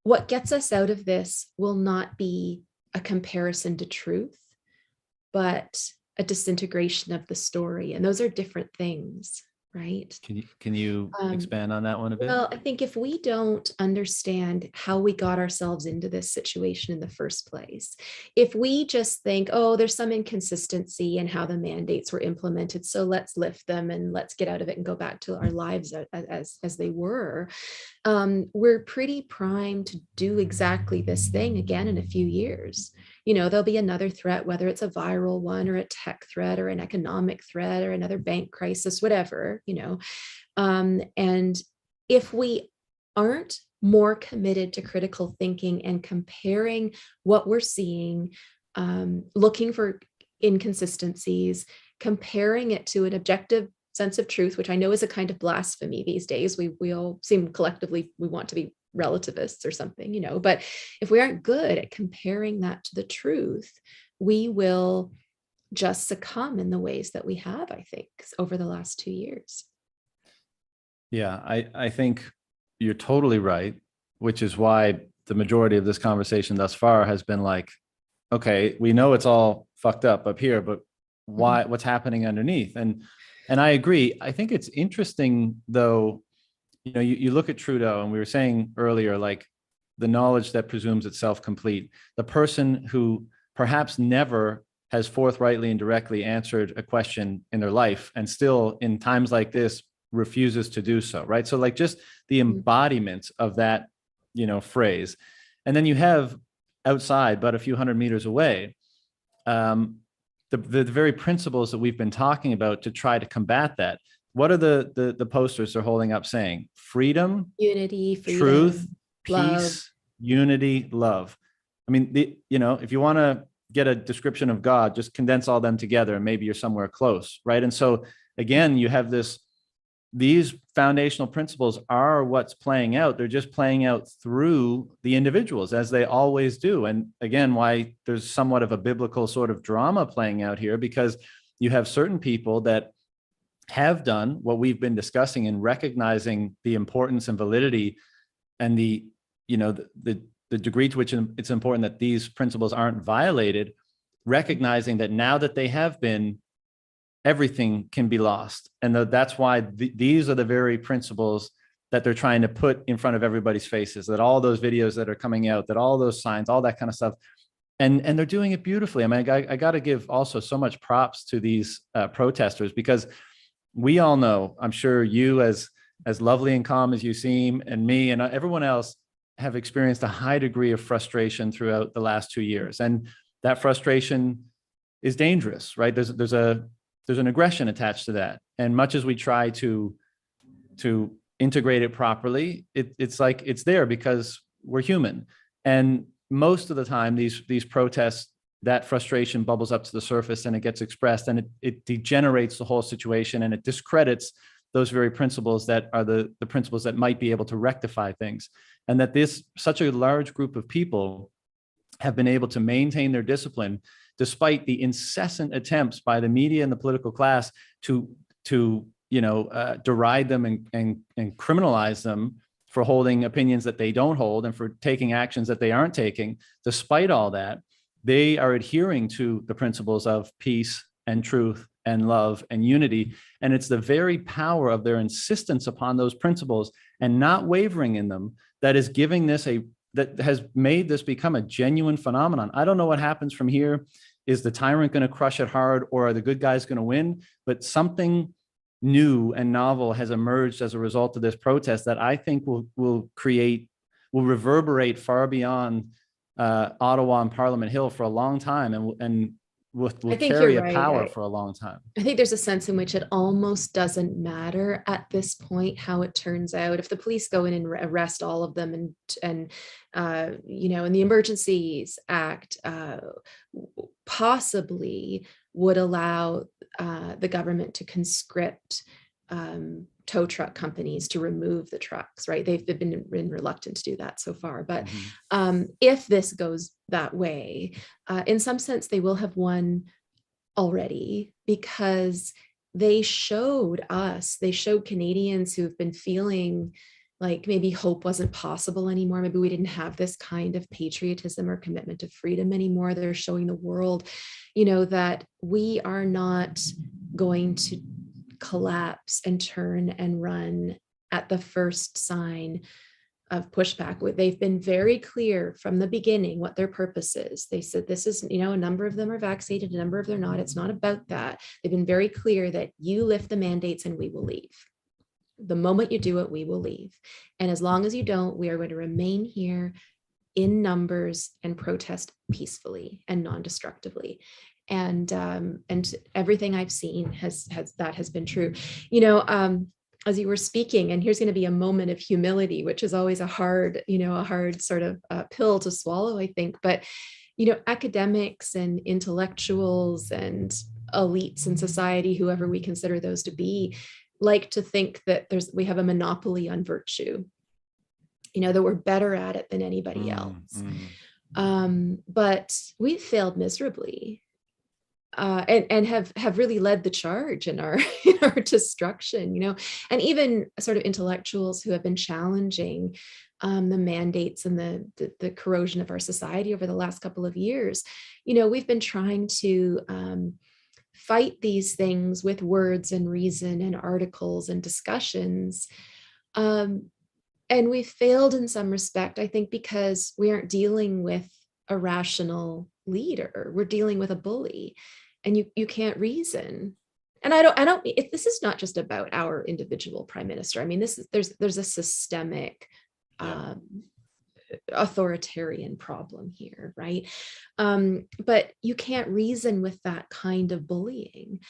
what gets us out of this will not be a comparison to truth, but a disintegration of the story. And those are different things, right? Can you expand on that one a bit? Well, I think if we don't understand how we got ourselves into this situation in the first place, if we just think, oh, there's some inconsistency in how the mandates were implemented, so let's lift them and let's get out of it and go back to our lives as they were, we're pretty primed to do exactly this thing again in a few years. There'll be another threat, whether it's a viral one or a tech threat or an economic threat or another bank crisis, whatever, and if we aren't more committed to critical thinking and comparing what we're seeing, looking for inconsistencies, comparing it to an objective sense of truth, which I know is a kind of blasphemy these days. We all seem collectively, we want to be relativists or something, but if we aren't good at comparing that to the truth, we will just succumb in the ways that we have, I think, over the last 2 years. Yeah, I think you're totally right, which is why the majority of this conversation thus far has been like, okay, we know it's all fucked up here, but why, what's happening underneath? And I agree. I think it's interesting though, you look at Trudeau, and we were saying earlier, like the knowledge that presumes itself complete, the person who perhaps never has forthrightly and directly answered a question in their life, and still in times like this refuses to do so, right? So like just the embodiment of that, phrase. And then you have outside, but a few hundred meters away, the very principles that we've been talking about to try to combat that. What are the posters they're holding up saying? Freedom, unity, freedom, truth, love. peace, unity, love. I mean, if you want to get a description of God, just condense all them together and maybe you're somewhere close, right? And so again, you have these foundational principles are what's playing out. They're just playing out through the individuals, as they always do. And again, why there's somewhat of a biblical sort of drama playing out here, because you have certain people that have done what we've been discussing in recognizing the importance and validity and the degree to which it's important that these principles aren't violated, recognizing that now that they have been, everything can be lost. And that's why these are the very principles that they're trying to put in front of everybody's faces, that all those videos that are coming out, that all those signs, all that kind of stuff. And they're doing it beautifully. I mean, I got to give also so much props to these protesters, because we all know, I'm sure you as lovely and calm as you seem, and me and everyone else have experienced a high degree of frustration throughout the last 2 years. And that frustration is dangerous, right? There's an aggression attached to that. And much as we try to integrate it properly, it's like it's there because we're human. And most of the time, these protests, that frustration bubbles up to the surface and it gets expressed, and it degenerates the whole situation, and it discredits those very principles that are the principles that might be able to rectify things. And that such a large group of people have been able to maintain their discipline despite the incessant attempts by the media and the political class to deride them and criminalize them for holding opinions that they don't hold and for taking actions that they aren't taking. Despite all that, they are adhering to the principles of peace and truth and love and unity. And it's the very power of their insistence upon those principles and not wavering in them that is giving this that has made this become a genuine phenomenon. I don't know what happens from here is the tyrant going to crush it hard, or are the good guys going to win? But something new and novel has emerged as a result of this protest that I think will reverberate far beyond Ottawa and Parliament Hill for a long time, and will I think carry you're a right. power for a long time. I think there's a sense in which it almost doesn't matter at this point how it turns out. If the police go in and arrest all of them, and you know, and the Emergencies Act possibly would allow the government to conscript tow truck companies to remove the trucks, right? They've been reluctant to do that so far. But if this goes that way, in some sense, they will have won already, because they showed Canadians who've been feeling like maybe hope wasn't possible anymore. Maybe we didn't have this kind of patriotism or commitment to freedom anymore. They're showing the world, you know, that we are not going to collapse and turn and run at the first sign of pushback. They've been very clear from the beginning what their purpose is. They said this is, you know, a number of them are vaccinated, a number of them are not. It's not about that. They've been very clear that you lift the mandates and we will leave. The moment you do it, we will leave. And as long as you don't, we are going to remain here in numbers and protest peacefully and non-destructively. And everything I've seen has been true. You know, as you were speaking, and here's going to be a moment of humility, which is always a hard sort of pill to swallow, I think. But, you know, academics and intellectuals and elites in society, whoever we consider those to be, like to think that we have a monopoly on virtue, you know, that we're better at it than anybody else. But we've failed miserably. And have really led the charge in our destruction, you know, and even sort of intellectuals who have been challenging the mandates and the corrosion of our society over the last couple of years. You know, we've been trying to fight these things with words and reason and articles and discussions. And we failed in some respect, I think, because we aren't dealing with a rational leader. We're dealing with a bully. And you can't reason. And this is not just about our individual prime minister. I mean, there's a systemic authoritarian problem here, right? But you can't reason with that kind of bullying.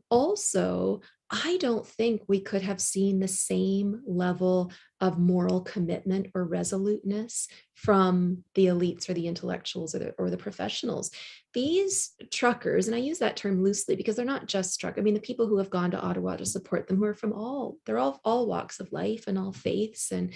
Also, I don't think we could have seen the same level of moral commitment or resoluteness from the elites or the intellectuals or the professionals. These truckers, and I use that term loosely because they're not just truck. I mean, the people who have gone to Ottawa to support them, who are from all walks of life and all faiths. And,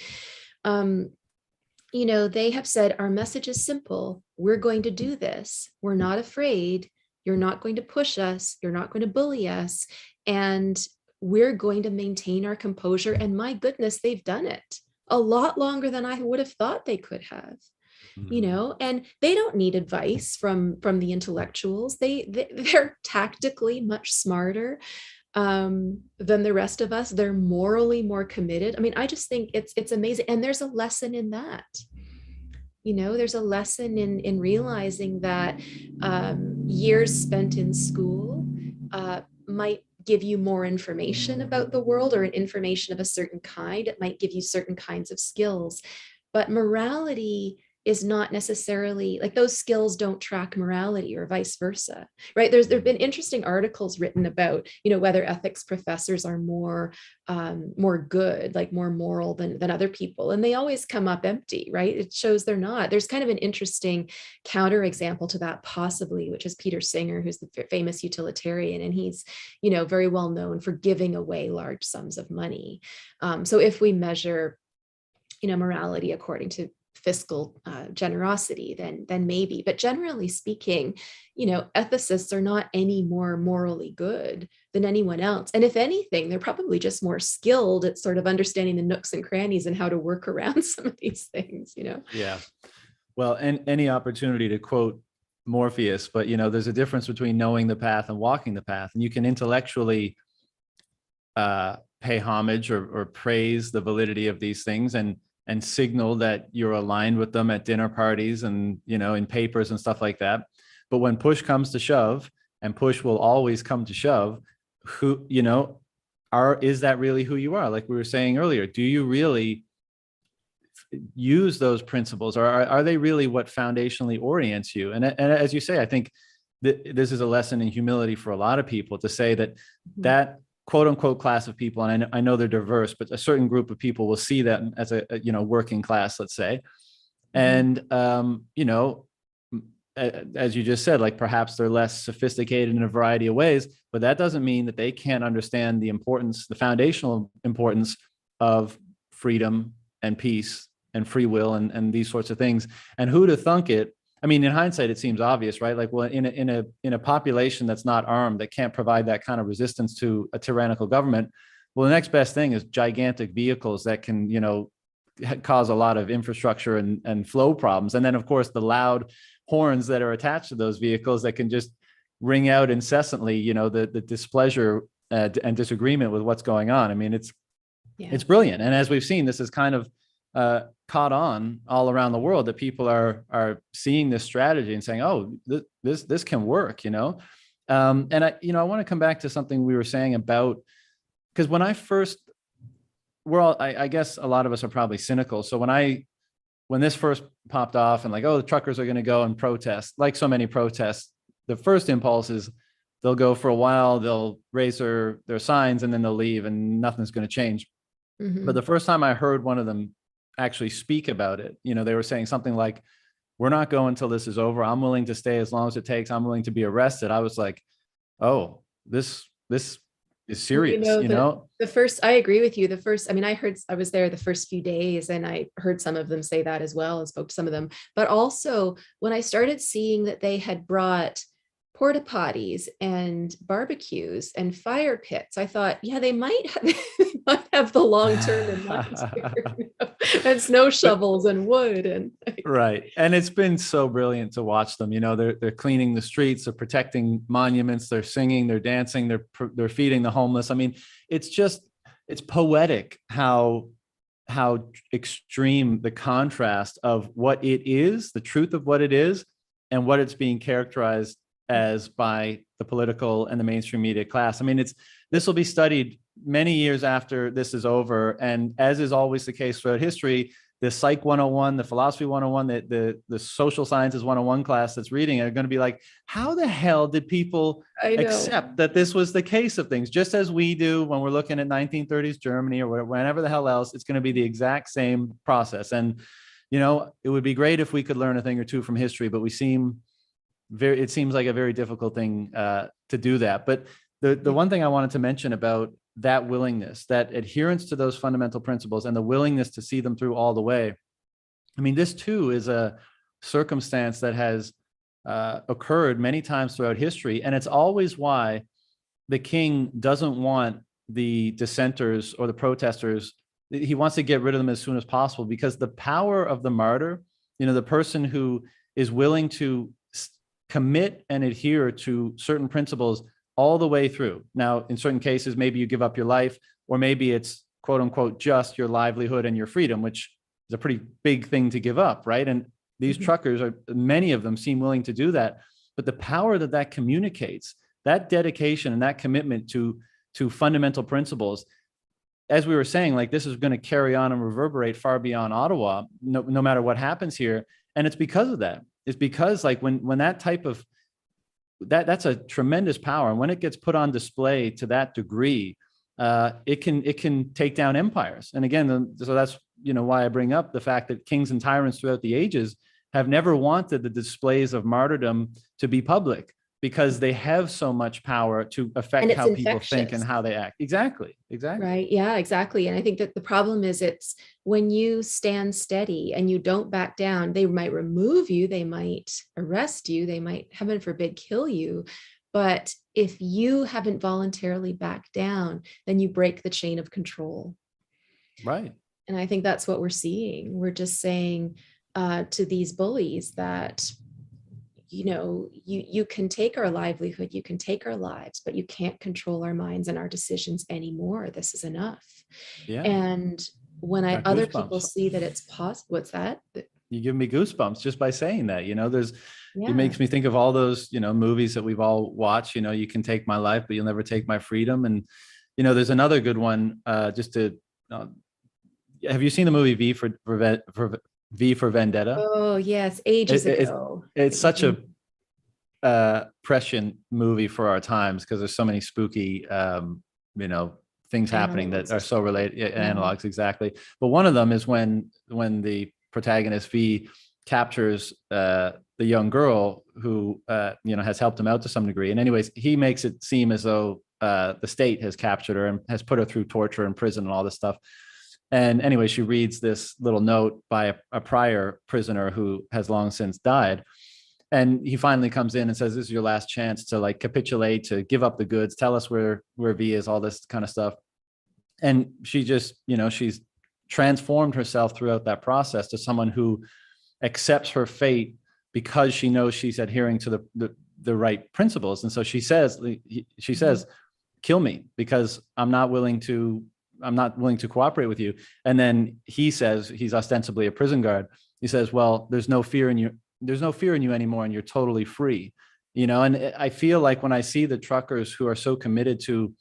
you know, they have said, our message is simple. We're going to do this. We're not afraid. You're not going to push us. You're not going to bully us. And we're going to maintain our composure. And my goodness, they've done it a lot longer than I would have thought they could have, you know, and they don't need advice from the intellectuals. They're tactically much smarter than the rest of us. They're morally more committed. I mean, I just think it's amazing. And there's a lesson in that. You know, there's a lesson in realizing that years spent in school might give you more information about the world, or an information of a certain kind. It might give you certain kinds of skills, but morality is not necessarily like those skills don't track morality, or vice versa, right? There've been interesting articles written about, you know, whether ethics professors are more good, like more moral than other people, and they always come up empty, right? It shows they're not. There's kind of an interesting counterexample to that, possibly, which is Peter Singer, who's the famous utilitarian, and he's, you know, very well known for giving away large sums of money. So if we measure, you know, morality according to fiscal generosity, then maybe. But generally speaking, you know, ethicists are not any more morally good than anyone else. And if anything, they're probably just more skilled at sort of understanding the nooks and crannies and how to work around some of these things, you know? Yeah. Well, and any opportunity to quote Morpheus, but, you know, there's a difference between knowing the path and walking the path. And you can intellectually pay homage or praise the validity of these things and signal that you're aligned with them at dinner parties and, you know, in papers and stuff like that. But when push comes to shove, and push will always come to shove, who, is that really who you are? Like we were saying earlier, do you really use those principles, or are they really what foundationally orients you? And as you say, I think this is a lesson in humility for a lot of people, to say that that quote unquote class of people, and I know they're diverse, but a certain group of people will see that as a working class, let's say. And, as you just said, like perhaps they're less sophisticated in a variety of ways, but that doesn't mean that they can't understand the importance, the foundational importance of freedom and peace and free will and these sorts of things. And who to thunk it? I mean, in hindsight, it seems obvious, right? Like, well, in a population that's not armed, that can't provide that kind of resistance to a tyrannical government, well, the next best thing is gigantic vehicles that can, cause a lot of infrastructure and flow problems. And then, of course, the loud horns that are attached to those vehicles that can just ring out incessantly, the displeasure and disagreement with what's going on. I mean, it's brilliant. And as we've seen, this is kind of caught on all around the world, that people are seeing this strategy and saying, oh, this can work, And I want to come back to something we were saying about, because when I first, I guess a lot of us are probably cynical. So when this first popped off and like, oh, the truckers are going to go and protest, like so many protests, the first impulse is they'll go for a while, they'll raise their signs, and then they'll leave and nothing's going to change. But the first time I heard one of them actually speak about it, they were saying something like, we're not going till this is over. I'm willing to stay as long as it takes. I'm willing to be arrested. I was like, oh, this is serious, The first, I agree with you. I was there the first few days, and I heard some of them say that as well, and spoke to some of them. But also when I started seeing that they had brought porta potties and barbecues and fire pits, I thought, yeah, they might have the long term in mind here, and snow shovels and wood and right. And it's been so brilliant to watch them. They're cleaning the streets, they're protecting monuments, they're singing, they're dancing, they're feeding the homeless. I mean, it's poetic how extreme the contrast of what it is, the truth of what it is, and what it's being characterized as by the political and the mainstream media class. I mean, this will be studied many years after this is over. And as is always the case throughout history, the Psych 101, the Philosophy 101, the Social Sciences 101 class that's reading it are going to be like, how the hell did people accept that this was the case of things? Just as we do when we're looking at 1930s Germany or whenever the hell else, it's going to be the exact same process. And, it would be great if we could learn a thing or two from history, but it seems like a very difficult thing to do that. But the one thing I wanted to mention about that willingness, that adherence to those fundamental principles and the willingness to see them through all the way. I mean, this too is a circumstance that has occurred many times throughout history. And it's always why the king doesn't want the dissenters or the protesters. He wants to get rid of them as soon as possible, because the power of the martyr, the person who is willing to commit and adhere to certain principles all the way through. Now, in certain cases, maybe you give up your life, or maybe it's quote unquote just your livelihood and your freedom, which is a pretty big thing to give up, right? And these truckers, many of them seem willing to do that. But the power that communicates, that dedication and that commitment to fundamental principles, as we were saying, like this is going to carry on and reverberate far beyond Ottawa, no matter what happens here. And it's because of that. It's because like when that type of that's a tremendous power, and when it gets put on display to that degree, it can take down empires. And again, so that's why I bring up the fact that kings and tyrants throughout the ages have never wanted the displays of martyrdom to be public, because they have so much power to affect how people think and how they act. Exactly. Right. Yeah, exactly. And I think that the problem is it's when you stand steady and you don't back down, they might remove you, they might arrest you, they might, heaven forbid, kill you. But if you haven't voluntarily backed down, then you break the chain of control. Right. And I think that's what we're seeing. We're just saying to these bullies that you can take our livelihood, you can take our lives, but you can't control our minds and our decisions anymore. This is enough. Yeah. And when other people see that it's possible, what's that? You give me goosebumps just by saying that. It Yeah. makes me think of all those, movies that we've all watched. You can take my life, but you'll never take my freedom. And there's another good one. Just to have you seen the movie V for Vendetta? Oh, yes, ages ago. It's such a prescient movie for our times, because there's so many spooky things happening that Analogs are or so something. related. Yeah. Analogs, exactly. But one of them is when the protagonist V captures the young girl who has helped him out to some degree, and anyways he makes it seem as though the state has captured her and has put her through torture and prison and all this stuff. And anyway, she reads this little note by a prior prisoner who has long since died. And he finally comes in and says, "This is your last chance to like capitulate, to give up the goods, tell us where V is," all this kind of stuff. And she just, she's transformed herself throughout that process to someone who accepts her fate because she knows she's adhering to the right principles. And so she says, "Kill me, because I'm not willing to cooperate with you." And then he says, he's ostensibly a prison guard. He says, "Well, there's no fear in you anymore, and you're totally free." And I feel like when I see the truckers who are so committed to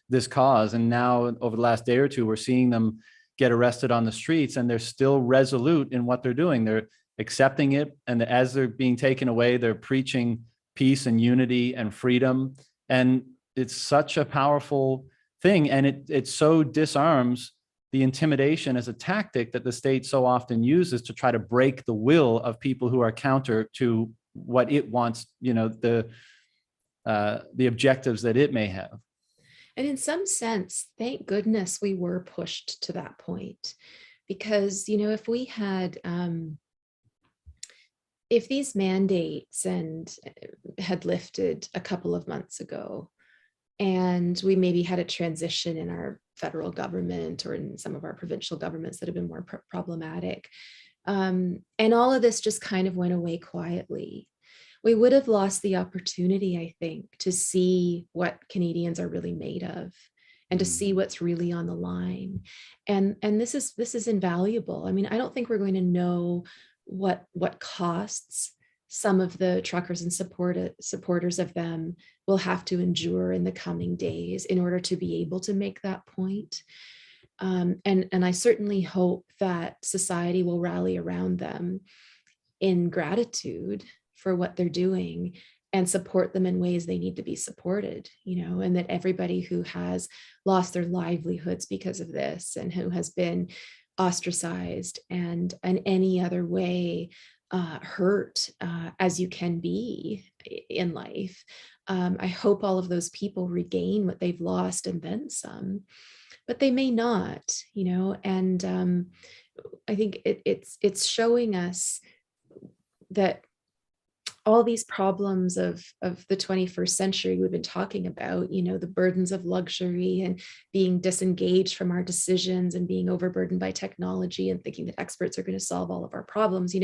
this cause, and now over the last day or two, we're seeing them get arrested on the streets, and they're still resolute in what they're doing. They're accepting it. And as they're being taken away, they're preaching peace and unity and freedom. And it's such a powerful thing. And it so disarms the intimidation as a tactic that the state so often uses to try to break the will of people who are counter to what it wants, the objectives that it may have. And in some sense, thank goodness we were pushed to that point, because, if we had, if these mandates had lifted a couple of months ago, and we maybe had a transition in our federal government or in some of our provincial governments that have been more problematic, and all of this just kind of went away quietly, we would have lost the opportunity, I think, to see what Canadians are really made of, and to see what's really on the line. And this is invaluable. I mean, I don't think we're going to know what costs some of the truckers and supporters of them will have to endure in the coming days in order to be able to make that point. And I certainly hope that society will rally around them in gratitude for what they're doing, and support them in ways they need to be supported, and that everybody who has lost their livelihoods because of this, and who has been ostracized and in any other way hurt, as you can be in life, I hope all of those people regain what they've lost and then some, but they may not, and I think it's showing us that all these problems of the 21st century we've been talking about, the burdens of luxury and being disengaged from our decisions and being overburdened by technology and thinking that experts are going to solve all of our problems,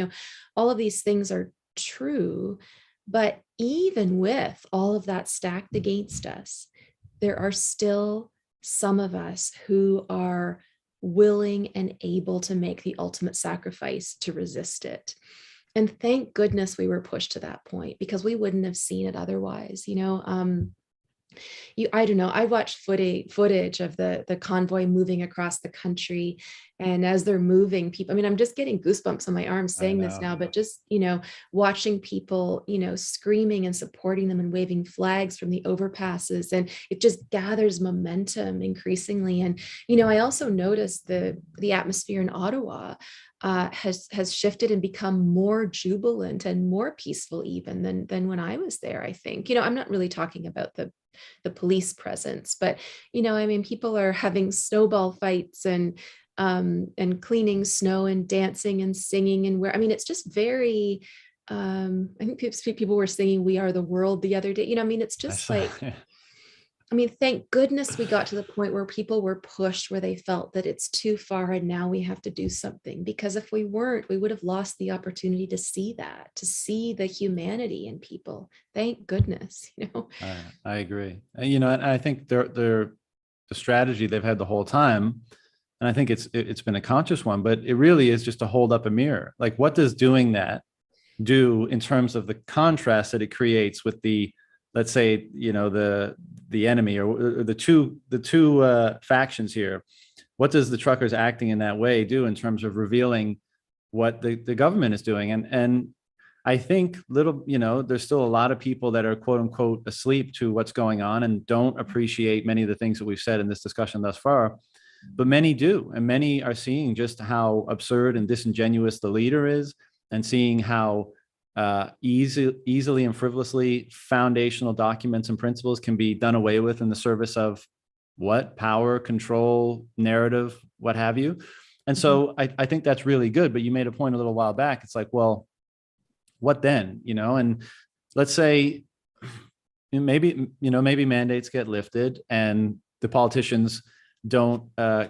all of these things are true. But even with all of that stacked against us, there are still some of us who are willing and able to make the ultimate sacrifice to resist it. And thank goodness we were pushed to that point, because we wouldn't have seen it otherwise. I don't know, I watched footage of the convoy moving across the country, and as they're moving, people, I mean, I'm just getting goosebumps on my arms saying this now, but just, watching people, screaming and supporting them and waving flags from the overpasses, and it just gathers momentum increasingly. And, I also noticed the atmosphere in Ottawa has shifted and become more jubilant and more peaceful even than when I was there, I think. I'm not really talking about the police presence, but I mean, people are having snowball fights and cleaning snow and dancing and singing, and I mean, it's just very I think people were singing "We Are the World" the other day. I mean, it's just like, I mean, thank goodness we got to the point where people were pushed, where they felt that it's too far and now we have to do something. Because if we weren't, we would have lost the opportunity to see that, to see the humanity in people. Thank goodness, I agree. And I think they're the strategy they've had the whole time, and I think it's been a conscious one, but it really is just to hold up a mirror. Like, what does doing that do in terms of the contrast that it creates with the, let's say, the enemy, or the two factions here. What does the truckers acting in that way do in terms of revealing what the government is doing? And I think there's still a lot of people that are quote unquote asleep to what's going on and don't appreciate many of the things that we've said in this discussion thus far. But many do, and many are seeing just how absurd and disingenuous the leader is, and seeing how easily and frivolously foundational documents and principles can be done away with in the service of what? Power, control, narrative, what have you. And so I think that's really good. But you made a point a little while back. It's like, well, what then? And let's say maybe mandates get lifted and the politicians don't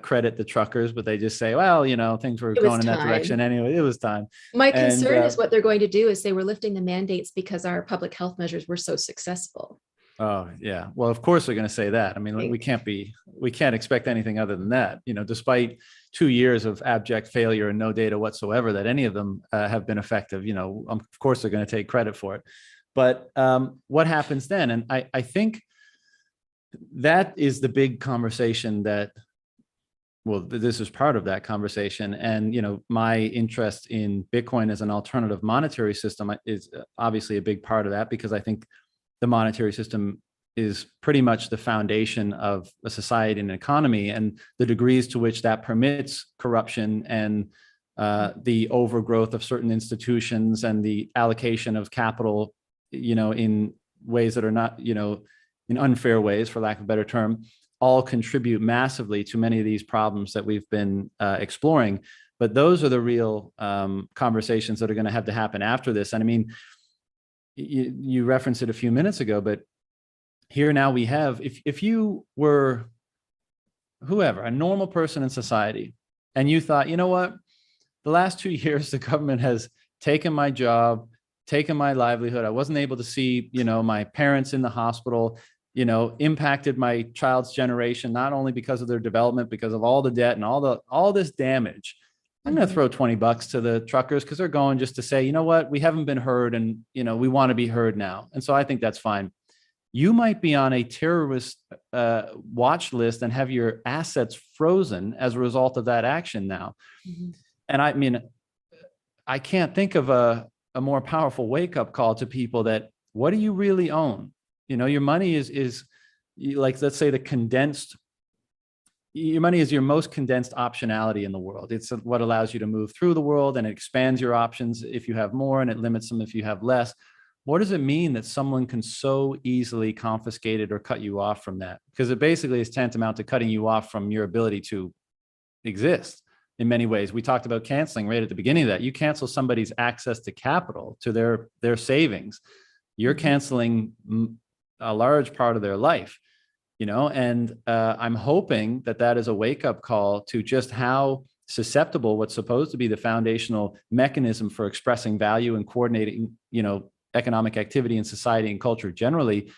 credit the truckers, but they just say, well, things were going in that direction anyway. It was time. My concern is what they're going to do is say we're lifting the mandates because our public health measures were so successful. Oh, yeah. Well, of course they're going to say that. I mean, we can't expect anything other than that, despite 2 years of abject failure and no data whatsoever that any of them have been effective. Of course they're going to take credit for it. But what happens then? And I think that is the big conversation this is part of that conversation. And, my interest in Bitcoin as an alternative monetary system is obviously a big part of that, because I think the monetary system is pretty much the foundation of a society and an economy, and the degrees to which that permits corruption and the overgrowth of certain institutions and the allocation of capital, in ways that are not, in unfair ways, for lack of a better term, all contribute massively to many of these problems that we've been exploring. But those are the real conversations that are going to have to happen after this. And I mean, you referenced it a few minutes ago, but here now we have, if you were whoever, a normal person in society, and you thought, what, the last 2 years, the government has taken my job, taken my livelihood. I wasn't able to see, my parents in the hospital, impacted my child's generation, not only because of their development, because of all the debt and all this damage. I'm going to throw $20 to the truckers because they're going just to say, what, we haven't been heard, and, we want to be heard now. And so I think that's fine. You might be on a terrorist watch list and have your assets frozen as a result of that action now. Mm-hmm. And I mean, I can't think of a more powerful wake-up call to people that, what do you really own? Your money is like, let's say your money is your most condensed optionality in the world. It's what allows you to move through the world, and it expands your options if you have more, and it limits them if you have less. What does it mean that someone can so easily confiscate it or cut you off from that? Because it basically is tantamount to cutting you off from your ability to exist in many ways. We talked about canceling right at the beginning of that. You cancel somebody's access to capital, to their savings. You're canceling a large part of their life. And I'm hoping that is a wake-up call to just how susceptible what's supposed to be the foundational mechanism for expressing value and coordinating, economic activity in society and culture generally,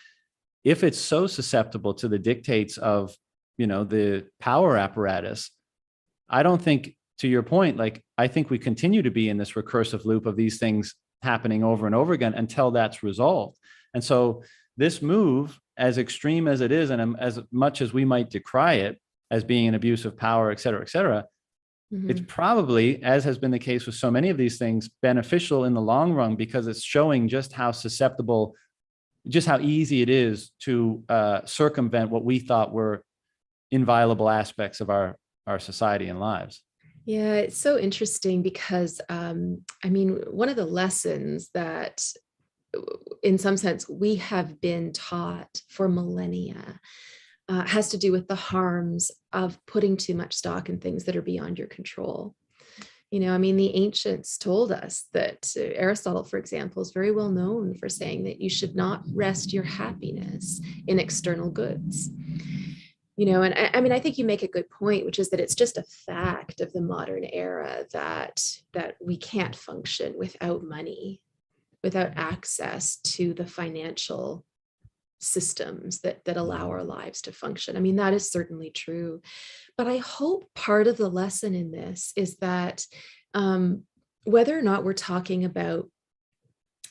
if it's so susceptible to the dictates of, the power apparatus. I don't think, to your point, I think we continue to be in this recursive loop of these things happening over and over again until that's resolved. And so this move, as extreme as it is, and as much as we might decry it as being an abuse of power, et cetera, it's probably, as has been the case with so many of these things, beneficial in the long run, because it's showing just how susceptible, just how easy it is to circumvent what we thought were inviolable aspects of our society and lives. Yeah, it's so interesting because, one of the lessons that, in some sense, we have been taught for millennia has to do with the harms of putting too much stock in things that are beyond your control. The ancients told us that Aristotle, for example, is very well known for saying that you should not rest your happiness in external goods. And I think you make a good point, which is that it's just a fact of the modern era that we can't function without money, without access to the financial systems that allow our lives to function. That is certainly true. But I hope part of the lesson in this is that whether or not we're talking about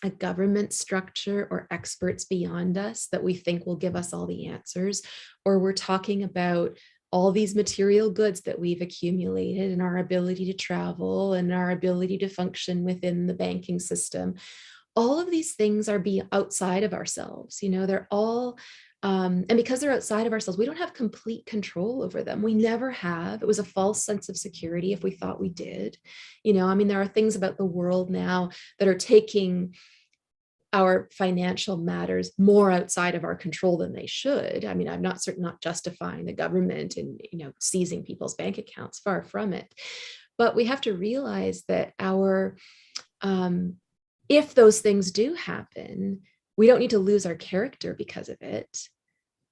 a government structure or experts beyond us that we think will give us all the answers, or we're talking about all these material goods that we've accumulated and our ability to travel and our ability to function within the banking system. All of these things are outside of ourselves. They're all, and because they're outside of ourselves, we don't have complete control over them. We never have. It was a false sense of security if we thought we did. There are things about the world now that are taking our financial matters more outside of our control than they should. I'm not justifying the government and seizing people's bank accounts, far from it. But we have to realize that if those things do happen, we don't need to lose our character because of it.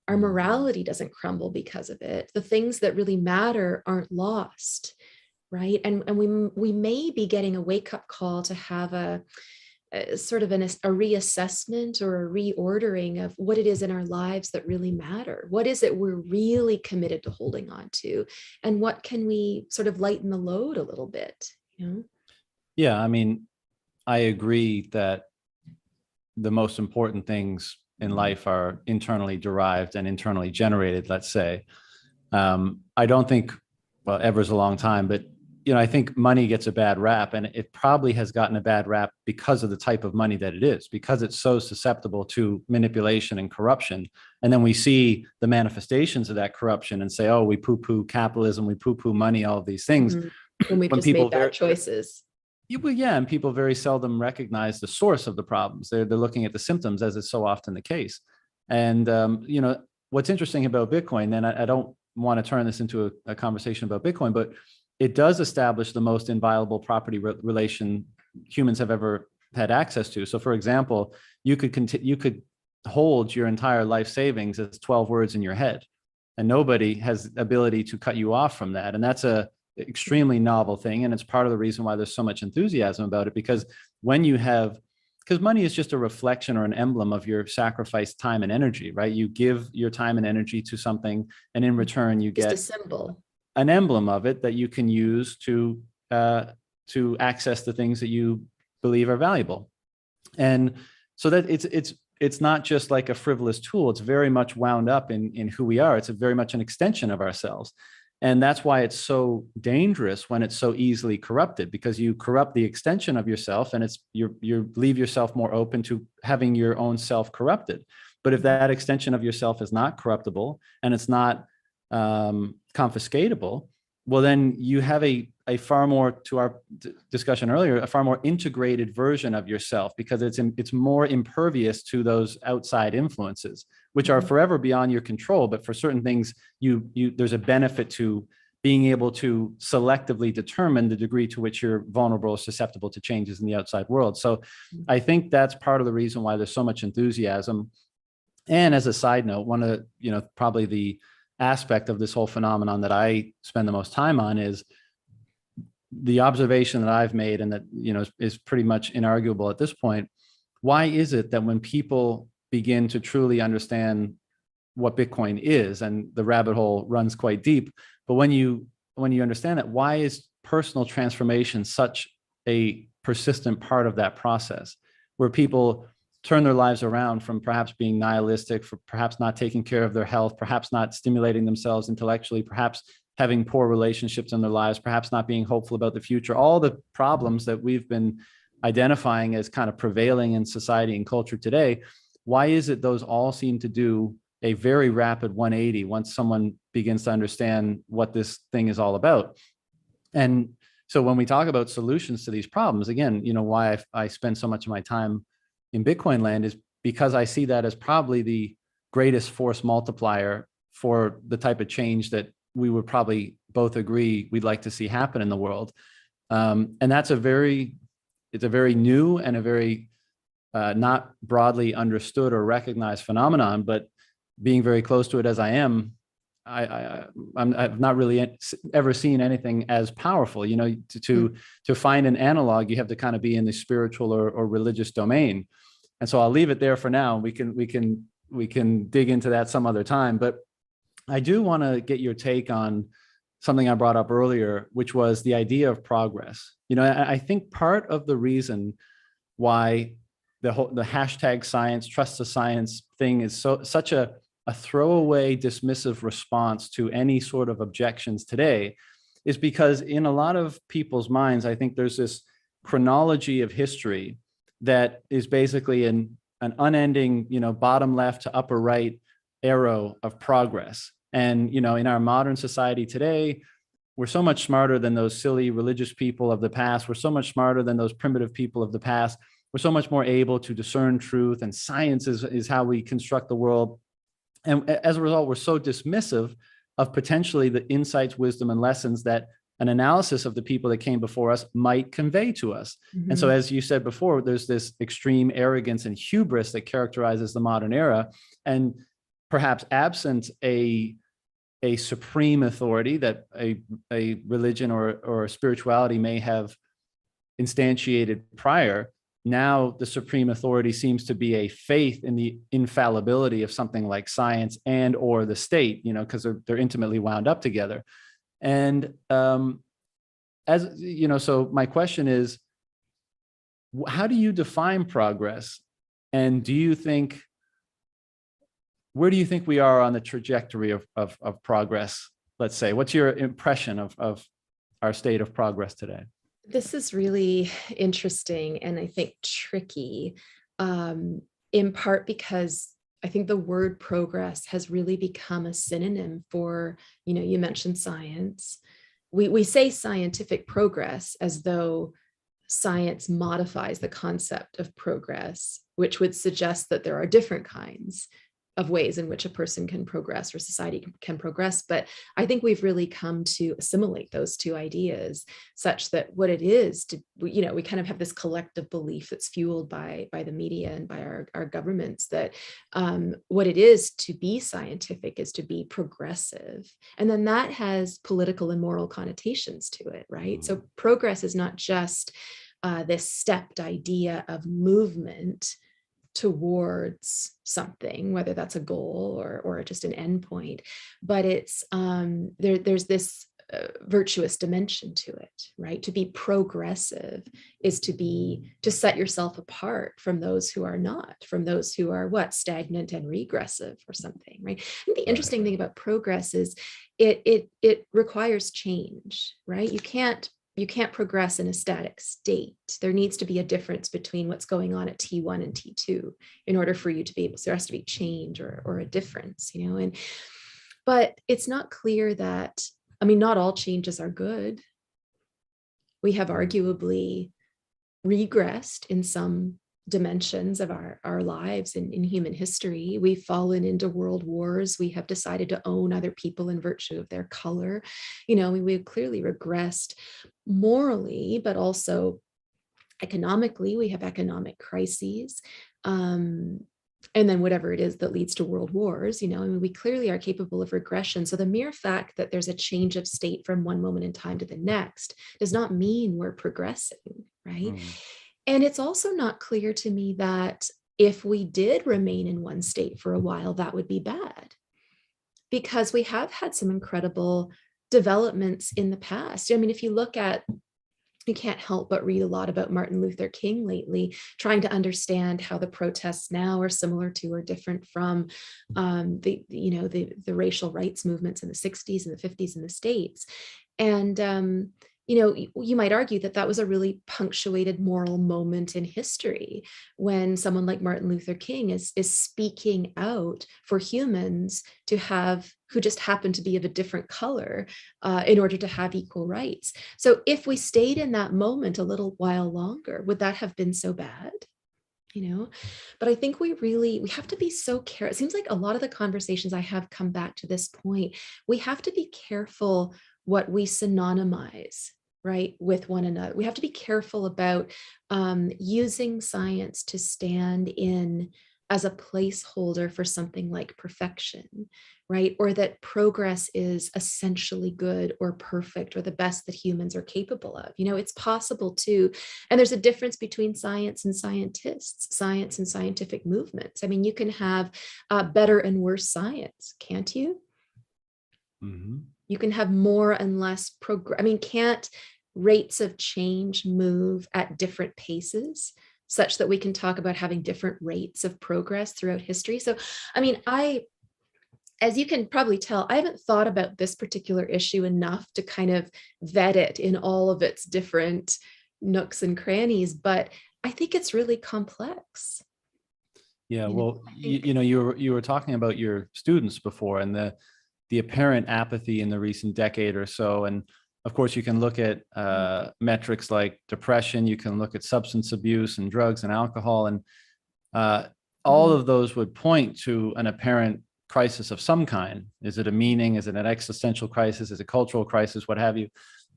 Our morality doesn't crumble because of it. The things that really matter aren't lost, right? And we may be getting a wake-up call to have a sort of a reassessment or a reordering of what it is in our lives that really matter. What is it we're really committed to holding on to? And what can we sort of lighten the load a little bit? Yeah, I agree that the most important things in life are internally derived and internally generated, let's say. I don't think, well, ever's a long time, but I think money gets a bad rap, and it probably has gotten a bad rap because of the type of money that it is, because it's so susceptible to manipulation and corruption. And then we see the manifestations of that corruption and say, oh, we poo-poo capitalism, we poo-poo money, all of these things. When we've just made bad choices. Yeah, and people very seldom recognize the source of the problems. They're looking at the symptoms, as is so often the case. And what's interesting about Bitcoin, and I don't want to turn this into a conversation about Bitcoin, but it does establish the most inviolable property relation humans have ever had access to. So, for example, you could hold your entire life savings as 12 words in your head, and nobody has the ability to cut you off from that. And that's a extremely novel thing, and it's part of the reason why there's so much enthusiasm about it. Because because money is just a reflection or an emblem of your sacrificed time and energy, right? You give your time and energy to something, and in return you get just a symbol, an emblem of it that you can use to access the things that you believe are valuable. And so that it's not just like a frivolous tool. It's very much wound up in who we are. It's very much an extension of ourselves. And that's why it's so dangerous when it's so easily corrupted, because you corrupt the extension of yourself, and you leave yourself more open to having your own self corrupted. But if that extension of yourself is not corruptible and it's not confiscatable, well, then you have a far more, to our discussion earlier, a far more integrated version of yourself, because it's more impervious to those outside influences, which are forever beyond your control. But for certain things, there's a benefit to being able to selectively determine the degree to which you're vulnerable or susceptible to changes in the outside world. So I think that's part of the reason why there's so much enthusiasm. And as a side note, one of probably the aspect of this whole phenomenon that I spend the most time on is the observation that I've made, and that is pretty much inarguable at this point. Why is it that when people begin to truly understand what Bitcoin is, and the rabbit hole runs quite deep, but when you understand that, why is personal transformation such a persistent part of that process, where people turn their lives around from perhaps being nihilistic, for perhaps not taking care of their health, perhaps not stimulating themselves intellectually, perhaps having poor relationships in their lives, perhaps not being hopeful about the future, all the problems that we've been identifying as kind of prevailing in society and culture today. Why is it those all seem to do a very rapid 180 once someone begins to understand what this thing is all about? And so when we talk about solutions to these problems, again, why I spend so much of my time in Bitcoin land is because I see that as probably the greatest force multiplier for the type of change that we would probably both agree we'd like to see happen in the world. And that's it's a very new and a very not broadly understood or recognized phenomenon, but being very close to it as I am, I've not really ever seen anything as powerful. To find an analog, you have to kind of be in the spiritual or religious domain. And so I'll leave it there for now. We can dig into that some other time. But I do want to get your take on something I brought up earlier, which was the idea of progress. I think part of the reason why the hashtag science, trust the science thing is such a throwaway dismissive response to any sort of objections today, is because in a lot of people's minds, I think there's this chronology of history that is basically an unending, bottom left to upper right arrow of progress. And, in our modern society today, we're so much smarter than those silly religious people of the past. We're so much smarter than those primitive people of the past. We're so much more able to discern truth, and science is how we construct the world. And as a result, we're so dismissive of potentially the insights, wisdom, and lessons that an analysis of the people that came before us might convey to us. Mm-hmm. And so, as you said before, there's this extreme arrogance and hubris that characterizes the modern era. And perhaps absent a supreme authority that a religion or a spirituality may have instantiated prior, now the supreme authority seems to be a faith in the infallibility of something like science and or the state, because they're intimately wound up together. And so my question is, how do you define progress? And where do you think we are on the trajectory of progress? Let's say, what's your impression of our state of progress today? This is really interesting and I think tricky, in part because I think the word progress has really become a synonym for, you mentioned science. We say scientific progress as though science modifies the concept of progress, which would suggest that there are different kinds of ways in which a person can progress or society can progress. But I think we've really come to assimilate those two ideas such that what it is to, we kind of have this collective belief that's fueled by the media and by our governments that what it is to be scientific is to be progressive. And then that has political and moral connotations to it, right? So progress is not just this stepped idea of movement towards something, whether that's a goal or just an endpoint, but it's there's this virtuous dimension to it, right? To be progressive is to set yourself apart from those who are not, from those who are stagnant and regressive or something, right? And the interesting thing about progress is it requires change, right? You can't progress in a static state. There needs to be a difference between what's going on at T1 and T2 in order for you to be able, so there has to be change or a difference, but it's not clear that, not all changes are good. We have arguably regressed in some dimensions of our lives in human history. We've fallen into world wars. We have decided to own other people in virtue of their color. We've clearly regressed morally, but also economically. We have economic crises. And then whatever it is that leads to world wars, we clearly are capable of regression. So the mere fact that there's a change of state from one moment in time to the next does not mean we're progressing, right? And it's also not clear to me that if we did remain in one state for a while, that would be bad, because we have had some incredible developments in the past. If you look at, you can't help but read a lot about Martin Luther King lately, trying to understand how the protests now are similar to or different from the racial rights movements in the 60s and the 50s in the States. And you might argue that was a really punctuated moral moment in history when someone like Martin Luther King is speaking out for humans who just happen to be of a different color in order to have equal rights. So if we stayed in that moment a little while longer, would that have been so bad? But I think we have to be so careful. It seems like a lot of the conversations I have come back to this point. We have to be careful what we synonymize, right, with one another. We have to be careful about using science to stand in as a placeholder for something like perfection, right? Or that progress is essentially good or perfect or the best that humans are capable of. It's possible to, and there's a difference between science and scientists, science and scientific movements. You can have better and worse science, can't you? Mm-hmm. You can have more and less progress. Can't rates of change move at different paces? such that we can talk about having different rates of progress throughout history. So, I mean, as you can probably tell, I haven't thought about this particular issue enough to kind of vet it in all of its different nooks and crannies, but I think it's really complex. Yeah, well, you were talking about your students before and the apparent apathy in the recent decade or so. And of course, you can look at metrics like depression, you can look at substance abuse and drugs and alcohol, and all of those would point to an apparent crisis of some kind. Is it a meaning? Is it an existential crisis? Is it a cultural crisis? What have you?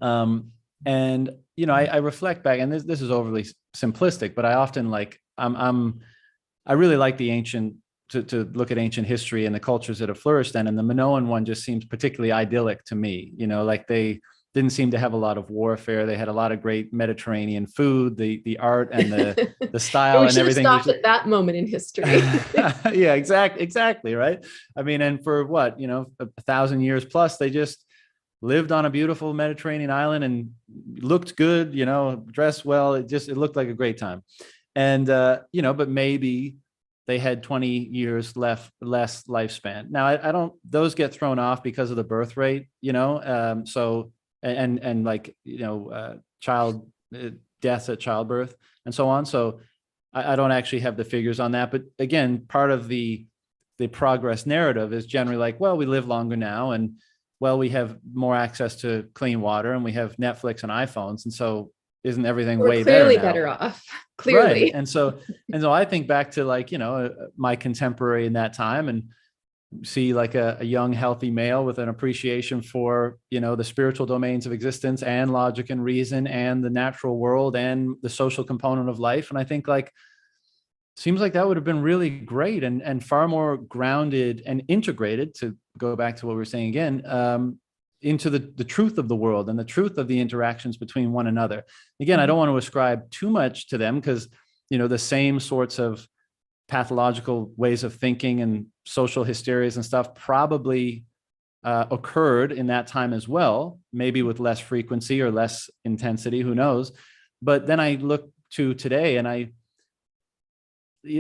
And I reflect back, and this is overly simplistic, but I often I really like the ancient to look at ancient history and the cultures that have flourished then. And the Minoan one just seems particularly idyllic to me. Like they didn't seem to have a lot of warfare. They had a lot of great Mediterranean food, the art and the style and everything. We should have stopped at that moment in history. Yeah, exactly. Right. I mean, and for what, 1,000 years plus, they just lived on a beautiful Mediterranean island and looked good, dressed well. It looked like a great time. And, but maybe they had 20 years less lifespan. Now, I don't, those get thrown off because of the birth rate, so, and child deaths at childbirth and so on. So I don't actually have the figures on that. But again, part of the progress narrative is generally like, well, we live longer now, and well, we have more access to clean water, and we have Netflix and iPhones. And so isn't everything way clearly better off? Clearly. Right. And so I think back to my contemporary in that time and see like a young, healthy male with an appreciation for, the spiritual domains of existence and logic and reason and the natural world and the social component of life. And I think seems like that would have been really great and far more grounded and integrated, to go back to what we were saying again, into the truth of the world and the truth of the interactions between one another. Again, I don't want to ascribe too much to them because, the same sorts of pathological ways of thinking and social hysterias and stuff probably occurred in that time as well, maybe with less frequency or less intensity, who knows? But then I look to today and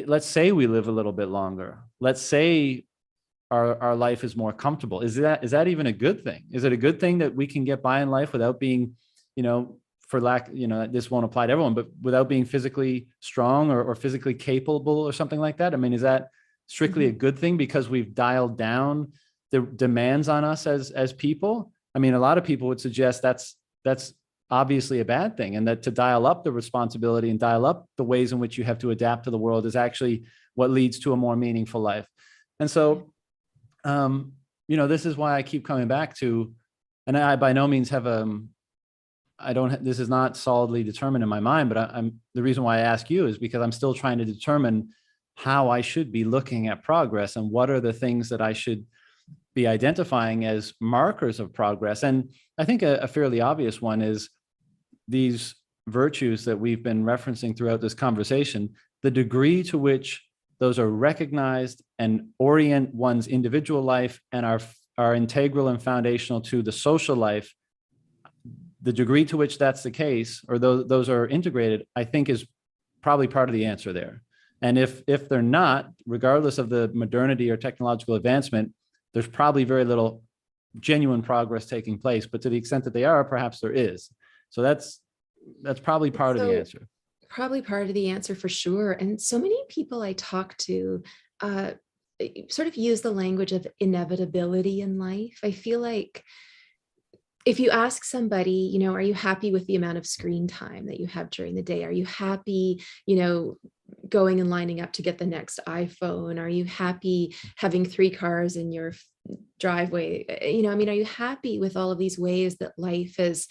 let's say we live a little bit longer. Let's say our life is more comfortable. Is that even a good thing? Is it a good thing that we can get by in life without being, for lack, this won't apply to everyone, but without being physically strong or physically capable or something like that? I mean, is that strictly a good thing because we've dialed down the demands on us as people? I mean, a lot of people would suggest that's obviously a bad thing, and that to dial up the responsibility and dial up the ways in which you have to adapt to the world is actually what leads to a more meaningful life. And so, this is why I keep coming back to, and I by no means have this is not solidly determined in my mind, but the reason why I ask you is because I'm still trying to determine how I should be looking at progress and what are the things that I should be identifying as markers of progress. And I think a fairly obvious one is these virtues that we've been referencing throughout this conversation, the degree to which those are recognized and orient one's individual life and are integral and foundational to the social life. The degree to which that's the case, or those are integrated, I think is probably part of the answer there. And if they're not, regardless of the modernity or technological advancement, there's probably very little genuine progress taking place. But to the extent that they are, perhaps there is. So that's probably part of the answer. Probably part of the answer for sure. And so many people I talk to sort of use the language of inevitability in life. I feel like if you ask somebody, are you happy with the amount of screen time that you have during the day? Are you happy, going and lining up to get the next iPhone? Are you happy having 3 cars in your driveway? Are you happy with all of these ways that life is,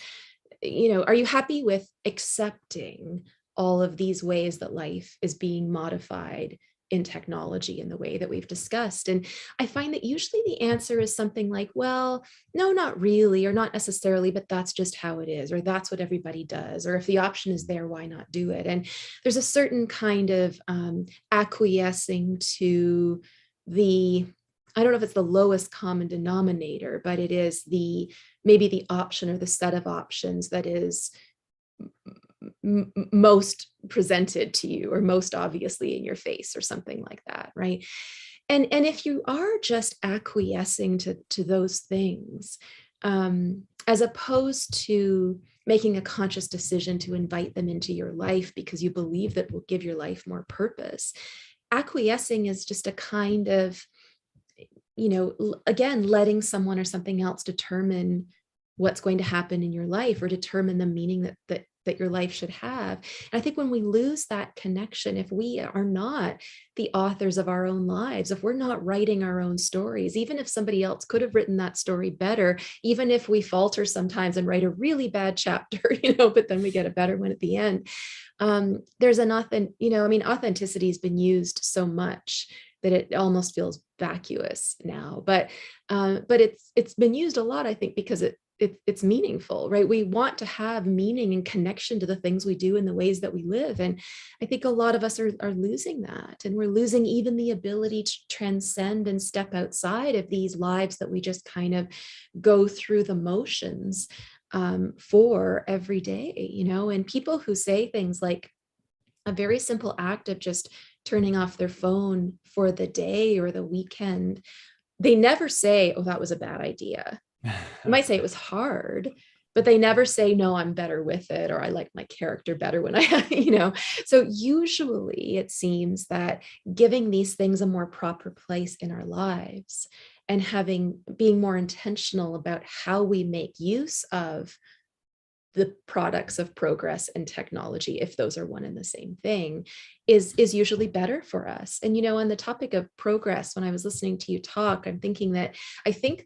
are you happy with accepting all of these ways that life is being modified in technology in the way that we've discussed? And I find that usually the answer is something like, well, no, not really, or not necessarily, but that's just how it is, or that's what everybody does, or if the option is there, why not do it? And there's a certain kind of acquiescing to I don't know if it's the lowest common denominator, but it is maybe the option or the set of options that is most presented to you or most obviously in your face or something like that, right? And if you are just acquiescing to those things, as opposed to making a conscious decision to invite them into your life because you believe that will give your life more purpose, acquiescing is just a kind of, again, letting someone or something else determine what's going to happen in your life or determine the meaning that your life should have. And I think when we lose that connection, if we are not the authors of our own lives, if we're not writing our own stories, even if somebody else could have written that story better, even if we falter sometimes and write a really bad chapter, but then we get a better one at the end. There's an authenticity has been used so much that it almost feels vacuous now, but it's been used a lot, I think, because it's meaningful, right? We want to have meaning and connection to the things we do and the ways that we live. And I think a lot of us are losing that. And we're losing even the ability to transcend and step outside of these lives that we just kind of go through the motions for every day, and people who say things like a very simple act of just turning off their phone for the day or the weekend, they never say, oh, that was a bad idea. You might say it was hard, but they never say, no, I'm better with it, or I like my character better when So usually it seems that giving these things a more proper place in our lives and being more intentional about how we make use of the products of progress and technology, if those are one and the same thing, is usually better for us. And, on the topic of progress, when I was listening to you talk, I'm thinking that I think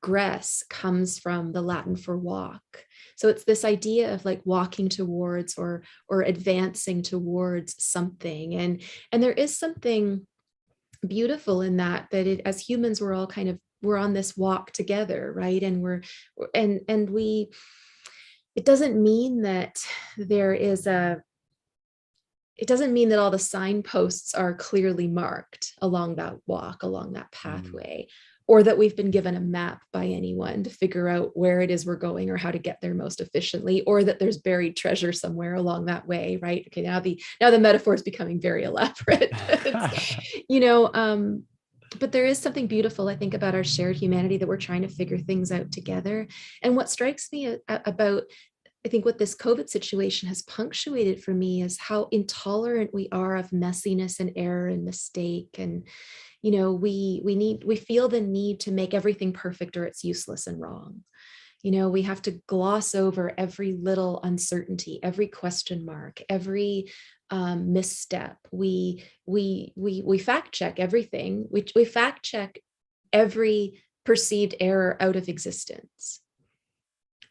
gress comes from the Latin for walk. So it's this idea of like walking towards or advancing towards something. And there is something beautiful in that as humans, we're all we're on this walk together, right? And it doesn't mean that it doesn't mean that all the signposts are clearly marked along that walk, along that pathway, or that we've been given a map by anyone to figure out where it is we're going or how to get there most efficiently, or that there's buried treasure somewhere along that way, right? Okay, now the metaphor is becoming very elaborate. But there is something beautiful, I think, about our shared humanity, that we're trying to figure things out together. And what strikes me about, I think, what this COVID situation has punctuated for me is how intolerant we are of messiness and error and mistake. And, we feel the need to make everything perfect or it's useless and wrong. We have to gloss over every little uncertainty, every question mark, every misstep. We fact check everything. We fact check every perceived error out of existence,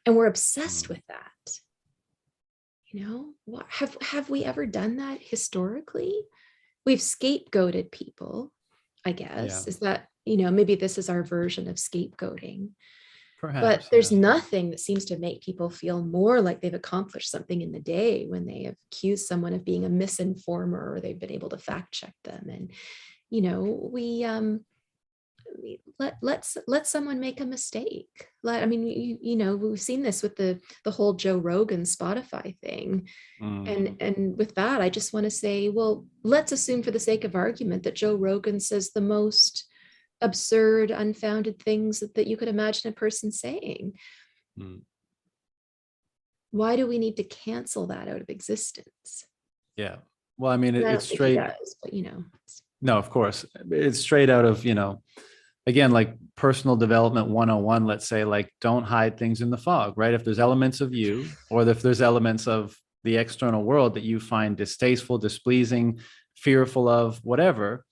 and we're obsessed with that. Have we ever done that historically? We've scapegoated people, I guess. Yeah. Is that, maybe this is our version of scapegoating. Perhaps, but there's nothing that seems to make people feel more like they've accomplished something in the day when they have accused someone of being a misinformer or they've been able to fact check them. And, let someone make a mistake. We've seen this with the whole Joe Rogan Spotify thing. And with that, I just want to say, well, let's assume for the sake of argument that Joe Rogan says the most absurd, unfounded things that you could imagine a person saying. Why do we need to cancel that out of existence? Yeah. Well, it's straight. Does, but no, of course, it's straight out of, again, like personal development 101, let's say, like, don't hide things in the fog, right? If there's elements of you, or if there's elements of the external world that you find distasteful, displeasing, fearful of, whatever,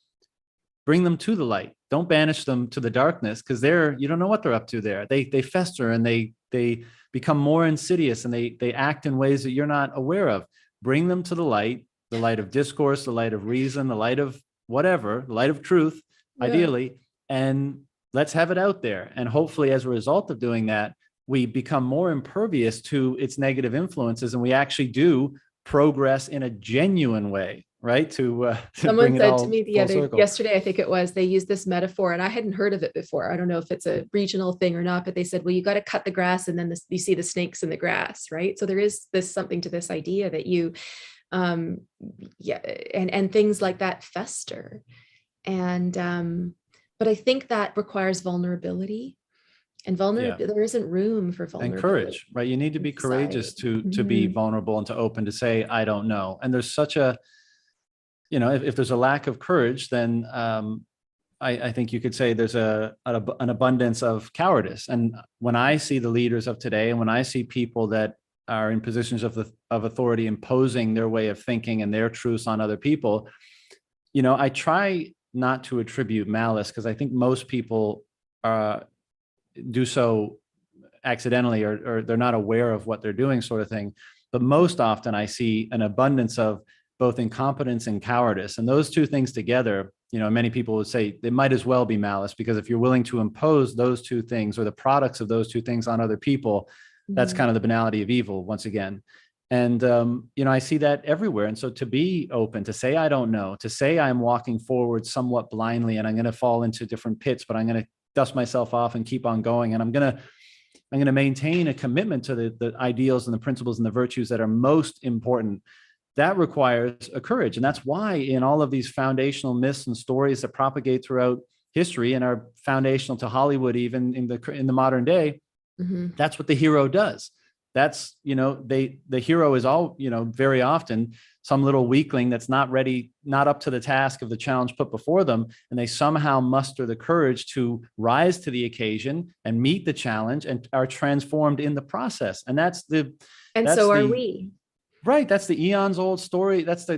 bring them to the light. Don't banish them to the darkness, because you don't know what they're up to there. They fester and they become more insidious, and they act in ways that you're not aware of. Bring them to the light of discourse, the light of reason, the light of whatever, the light of truth, ideally, and let's have it out there. And hopefully, as a result of doing that, we become more impervious to its negative influences, and we actually do progress in a genuine way, right? To bring Someone it said to all me full circle. yesterday, I think it was, they used this metaphor and I hadn't heard of it before. I don't know if it's a regional thing or not, but they said, well, you got to cut the grass and then you see the snakes in the grass, right? So there is this something to this idea that you, yeah, and things like that fester. And, but I think that requires vulnerability, and vulnerability, there isn't room for And vulnerability. courage, right? You need to be courageous to Mm-hmm. be vulnerable and to open to say, I don't know. And there's such a, you know, if there's a lack of courage, then I think you could say there's an abundance of cowardice. And when I see the leaders of today, and when I see people that are in positions of authority imposing their way of thinking and their truths on other people, you know, I try not to attribute malice, because I think most people do so accidentally, or they're not aware of what they're doing, sort of thing. But most often I see an abundance of both incompetence and cowardice. And those two things together, you know, many people would say they might as well be malice, because if you're willing to impose those two things or the products of those two things on other people, that's kind of the banality of evil once again. And, you know, I see that everywhere. And so to be open, to say, I don't know, to say I'm walking forward somewhat blindly and I'm going to fall into different pits, but I'm going to dust myself off and keep on going. And I'm going to maintain a commitment to the ideals and the principles and the virtues that are most important. That requires a courage. And that's why in all of these foundational myths and stories that propagate throughout history and are foundational to Hollywood, even in the modern day, that's what the hero does. That's, you know, the hero is all, you know, very often some little weakling that's not ready, not up to the task of the challenge put before them. And they somehow muster the courage to rise to the occasion and meet the challenge and are transformed in the process. And that's so are we. Right. That's the eons old story. That's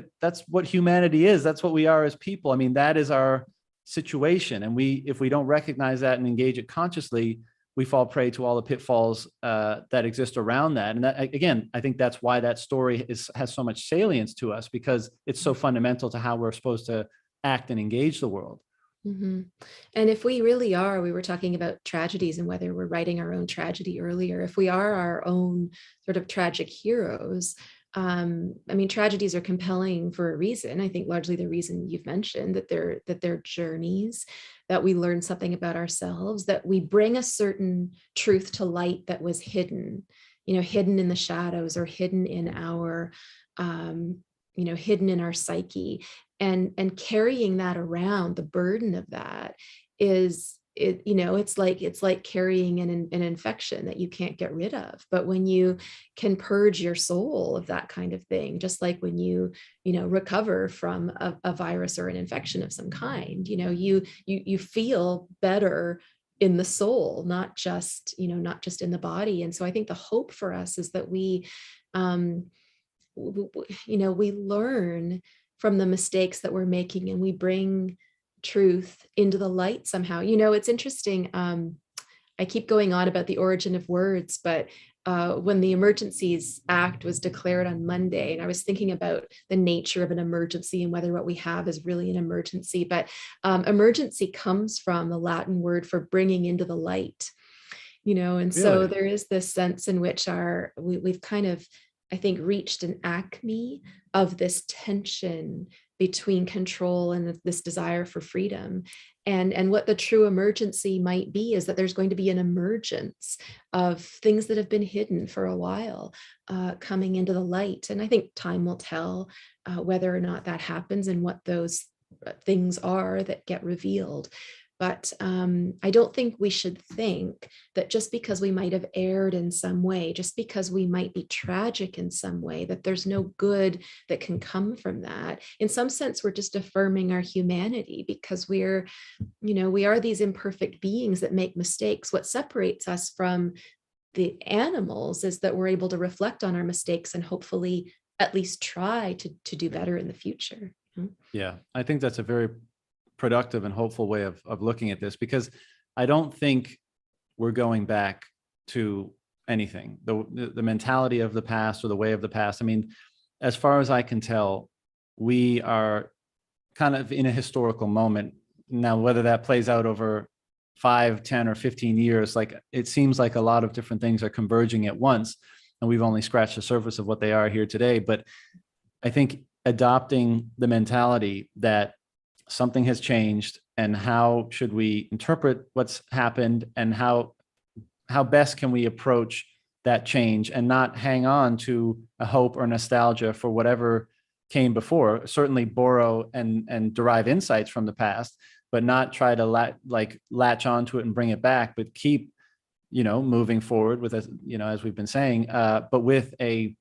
what humanity is. That's what we are as people. I mean, that is our situation. And if we don't recognize that and engage it consciously, we fall prey to all the pitfalls that exist around that. And that, again, I think that's why that story has so much salience to us, because it's so fundamental to how we're supposed to act and engage the world. And if we really are, we were talking about tragedies and whether we're writing our own tragedy earlier, if we are our own sort of tragic heroes, I mean, tragedies are compelling for a reason. I think largely the reason you've mentioned, that they're journeys, that we learn something about ourselves, that we bring a certain truth to light that was hidden, you know, hidden in the shadows, or hidden in our, you know, hidden in our psyche, and carrying that around, the burden of that is, it, you know, it's like carrying an infection that you can't get rid of. But when you can purge your soul of that kind of thing, just like when you know, recover from a virus or an infection of some kind, you know, you feel better in the soul, not just, you know, not just in the body. And so I think the hope for us is that we, you know, we learn from the mistakes that we're making, and we bring truth into the light somehow. You know, it's interesting. I keep going on about the origin of words, but when the Emergencies Act was declared on Monday, and I was thinking about the nature of an emergency and whether what we have is really an emergency, but emergency comes from the Latin word for bringing into the light, you know, and so there is this sense in which we've kind of, I think, reached an acme of this tension between control and this desire for freedom. And what the true emergency might be is that there's going to be an emergence of things that have been hidden for a while, coming into the light. And I think time will tell whether or not that happens and what those things are that get revealed. But I don't think we should think that just because we might have erred in some way, just because we might be tragic in some way, that there's no good that can come from that. In some sense, we're just affirming our humanity, because we're, you know, we are these imperfect beings that make mistakes. What separates us from the animals is that we're able to reflect on our mistakes and hopefully at least try to do better in the future. Yeah, I think that's a very productive and hopeful way of looking at this, because I don't think we're going back to anything. The mentality of the past or the way of the past. I mean, as far as I can tell, we are kind of in a historical moment now. Whether that plays out over 5, 10, or 15 years, like it seems like a lot of different things are converging at once, and we've only scratched the surface of what they are here today. But I think adopting the mentality that something has changed, and how should we interpret what's happened, and how best can we approach that change, and not hang on to a hope or nostalgia for whatever came before. Certainly borrow and derive insights from the past, but not try to latch onto it and bring it back, but keep, moving forward with, as we've been saying, but with a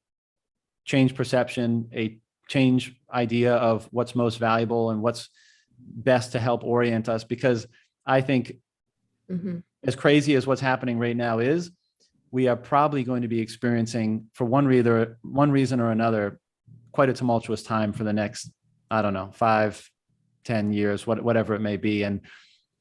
change perception, a change idea of what's most valuable and what's best to help orient us. Because I think, as crazy as what's happening right now is, we are probably going to be experiencing, for one reason or another, quite a tumultuous time for the next, I don't know, 5-10 years, whatever it may be. And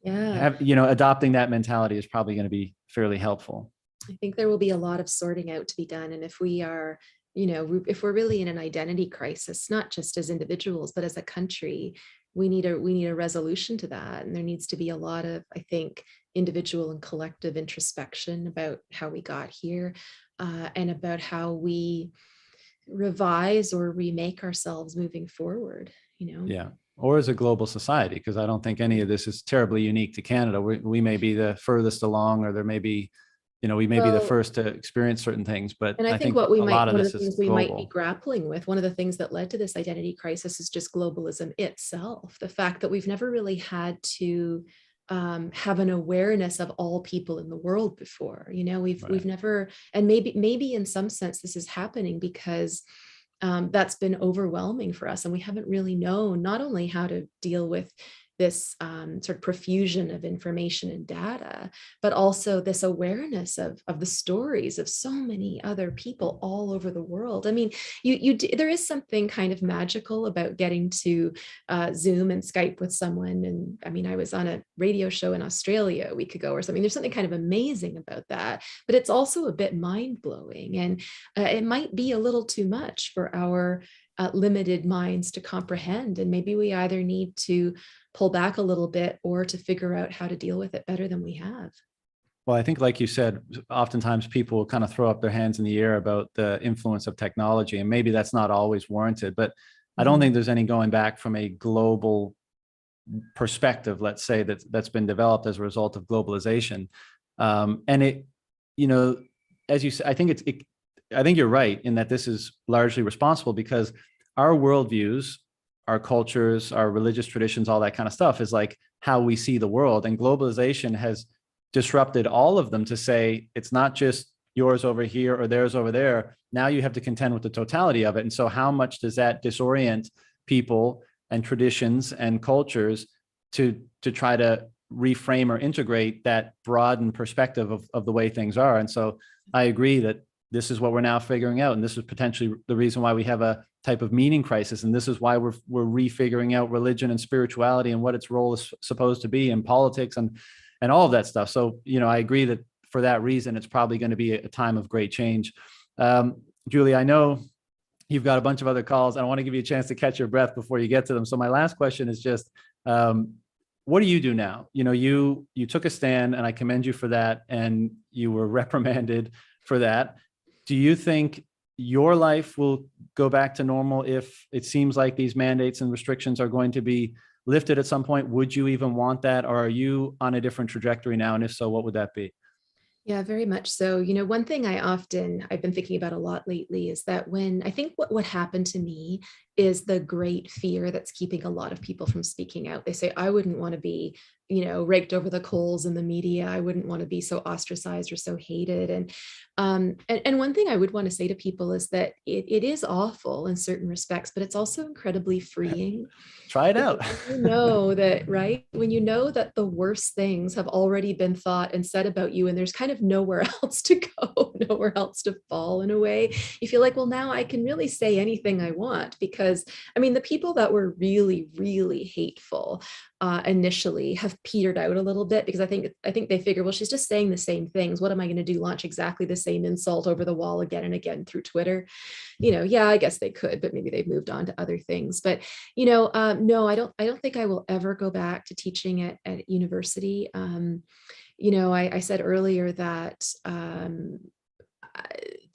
adopting that mentality is probably going to be fairly helpful. I think there will be a lot of sorting out to be done. And if we are, if we're really in an identity crisis, not just as individuals, but as a country, we need a resolution to that. And there needs to be a lot of, I think, individual and collective introspection about how we got here, and about how we revise or remake ourselves moving forward, Yeah. Or as a global society, because I don't think any of this is terribly unique to Canada. We may be the furthest along, or there may be, we may be the first to experience certain things, but and I think one of the things we might be grappling with, one of the things that led to this identity crisis, is just globalism itself. The fact that we've never really had to have an awareness of all people in the world before. We've never, and maybe in some sense this is happening because that's been overwhelming for us, and we haven't really known not only how to deal with this sort of profusion of information and data, but also this awareness of the stories of so many other people all over the world. I mean, there is something kind of magical about getting to Zoom and Skype with someone. And I mean, I was on a radio show in Australia a week ago or something. There's something kind of amazing about that, but it's also a bit mind-blowing, and it might be a little too much for our limited minds to comprehend. And maybe we either need to pull back a little bit or to figure out how to deal with it better than we have. Well, I think, like you said, oftentimes people kind of throw up their hands in the air about the influence of technology, and maybe that's not always warranted, but I don't think there's any going back from a global perspective, let's say, that's been developed as a result of globalization. And it, as you say, I think you're right in that this is largely responsible, because our worldviews, our cultures, our religious traditions, all that kind of stuff is like how we see the world. And globalization has disrupted all of them to say, it's not just yours over here or theirs over there. Now you have to contend with the totality of it. And so how much does that disorient people and traditions and cultures to try to reframe or integrate that broadened perspective of the way things are? And so I agree that this is what we're now figuring out. And this is potentially the reason why we have a type of meaning crisis. And this is why we're refiguring out religion and spirituality and what its role is supposed to be in politics and all of that stuff. So, I agree that for that reason, it's probably going to be a time of great change. Julie, I know you've got a bunch of other calls. I want to give you a chance to catch your breath before you get to them. So my last question is just, what do you do now? You took a stand, and I commend you for that. And you were reprimanded for that. Do you think your life will go back to normal if it seems like these mandates and restrictions are going to be lifted at some point? Would you even want that? Or are you on a different trajectory now? And if so, what would that be? Yeah, very much so. One thing I've been thinking about a lot lately is that when I think what happened to me is the great fear that's keeping a lot of people from speaking out. They say, I wouldn't want to be, raked over the coals in the media. I wouldn't want to be so ostracized or so hated. And one thing I would want to say to people is that it is awful in certain respects, but it's also incredibly freeing. Try it out. That, right? When you know that the worst things have already been thought and said about you, and there's kind of nowhere else to go, nowhere else to fall in a way, you feel like, well, now I can really say anything I want. Because I mean, the people that were really, really hateful initially have petered out a little bit, because I think they figure, well, she's just saying the same things. What am I going to do? Launch exactly the same insult over the wall again and again through Twitter? Yeah, I guess they could, but maybe they've moved on to other things. But no, I don't think I will ever go back to teaching at university. I said earlier that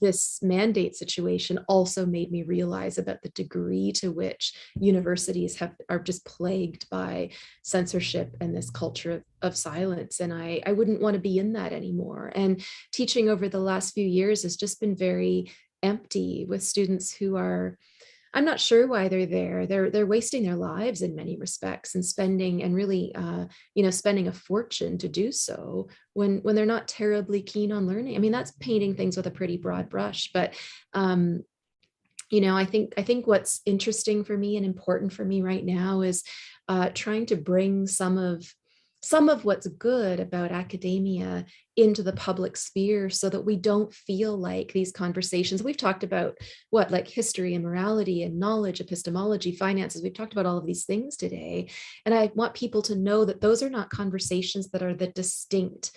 this mandate situation also made me realize about the degree to which universities are just plagued by censorship and this culture of silence. And I wouldn't want to be in that anymore. And teaching over the last few years has just been very empty, with students who are, I'm not sure why they're there. They're wasting their lives in many respects, and spending spending a fortune to do so when they're not terribly keen on learning. I mean, that's painting things with a pretty broad brush, but I think what's interesting for me and important for me right now is trying to bring some of what's good about academia into the public sphere, so that we don't feel like these conversations we've talked about, like history and morality and knowledge, epistemology, finances, we've talked about all of these things today. And I want people to know that those are not conversations that are the distinct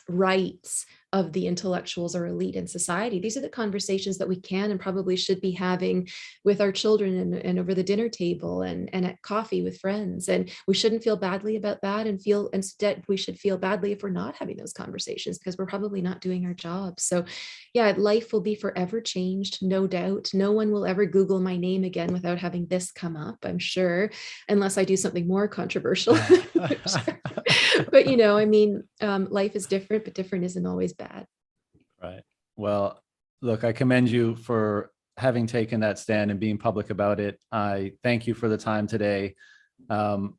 rights of the intellectuals or elite in society. These are the conversations that we can and probably should be having with our children and over the dinner table and at coffee with friends. And we shouldn't feel badly about that, and instead we should feel badly if we're not having those conversations, because we're probably not doing our job. So yeah, life will be forever changed, no doubt. No one will ever Google my name again without having this come up, I'm sure, unless I do something more controversial. But life is different, but different isn't always bad. Right. Well, look, I commend you for having taken that stand and being public about it. I thank you for the time today. I'm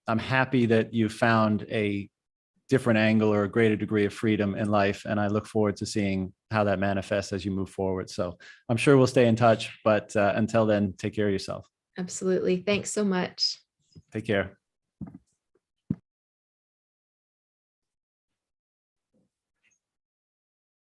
happy that you found a different angle or a greater degree of freedom in life, and I look forward to seeing how that manifests as you move forward. So I'm sure we'll stay in touch, but until then, take care of yourself. Absolutely. Thanks so much. Take care.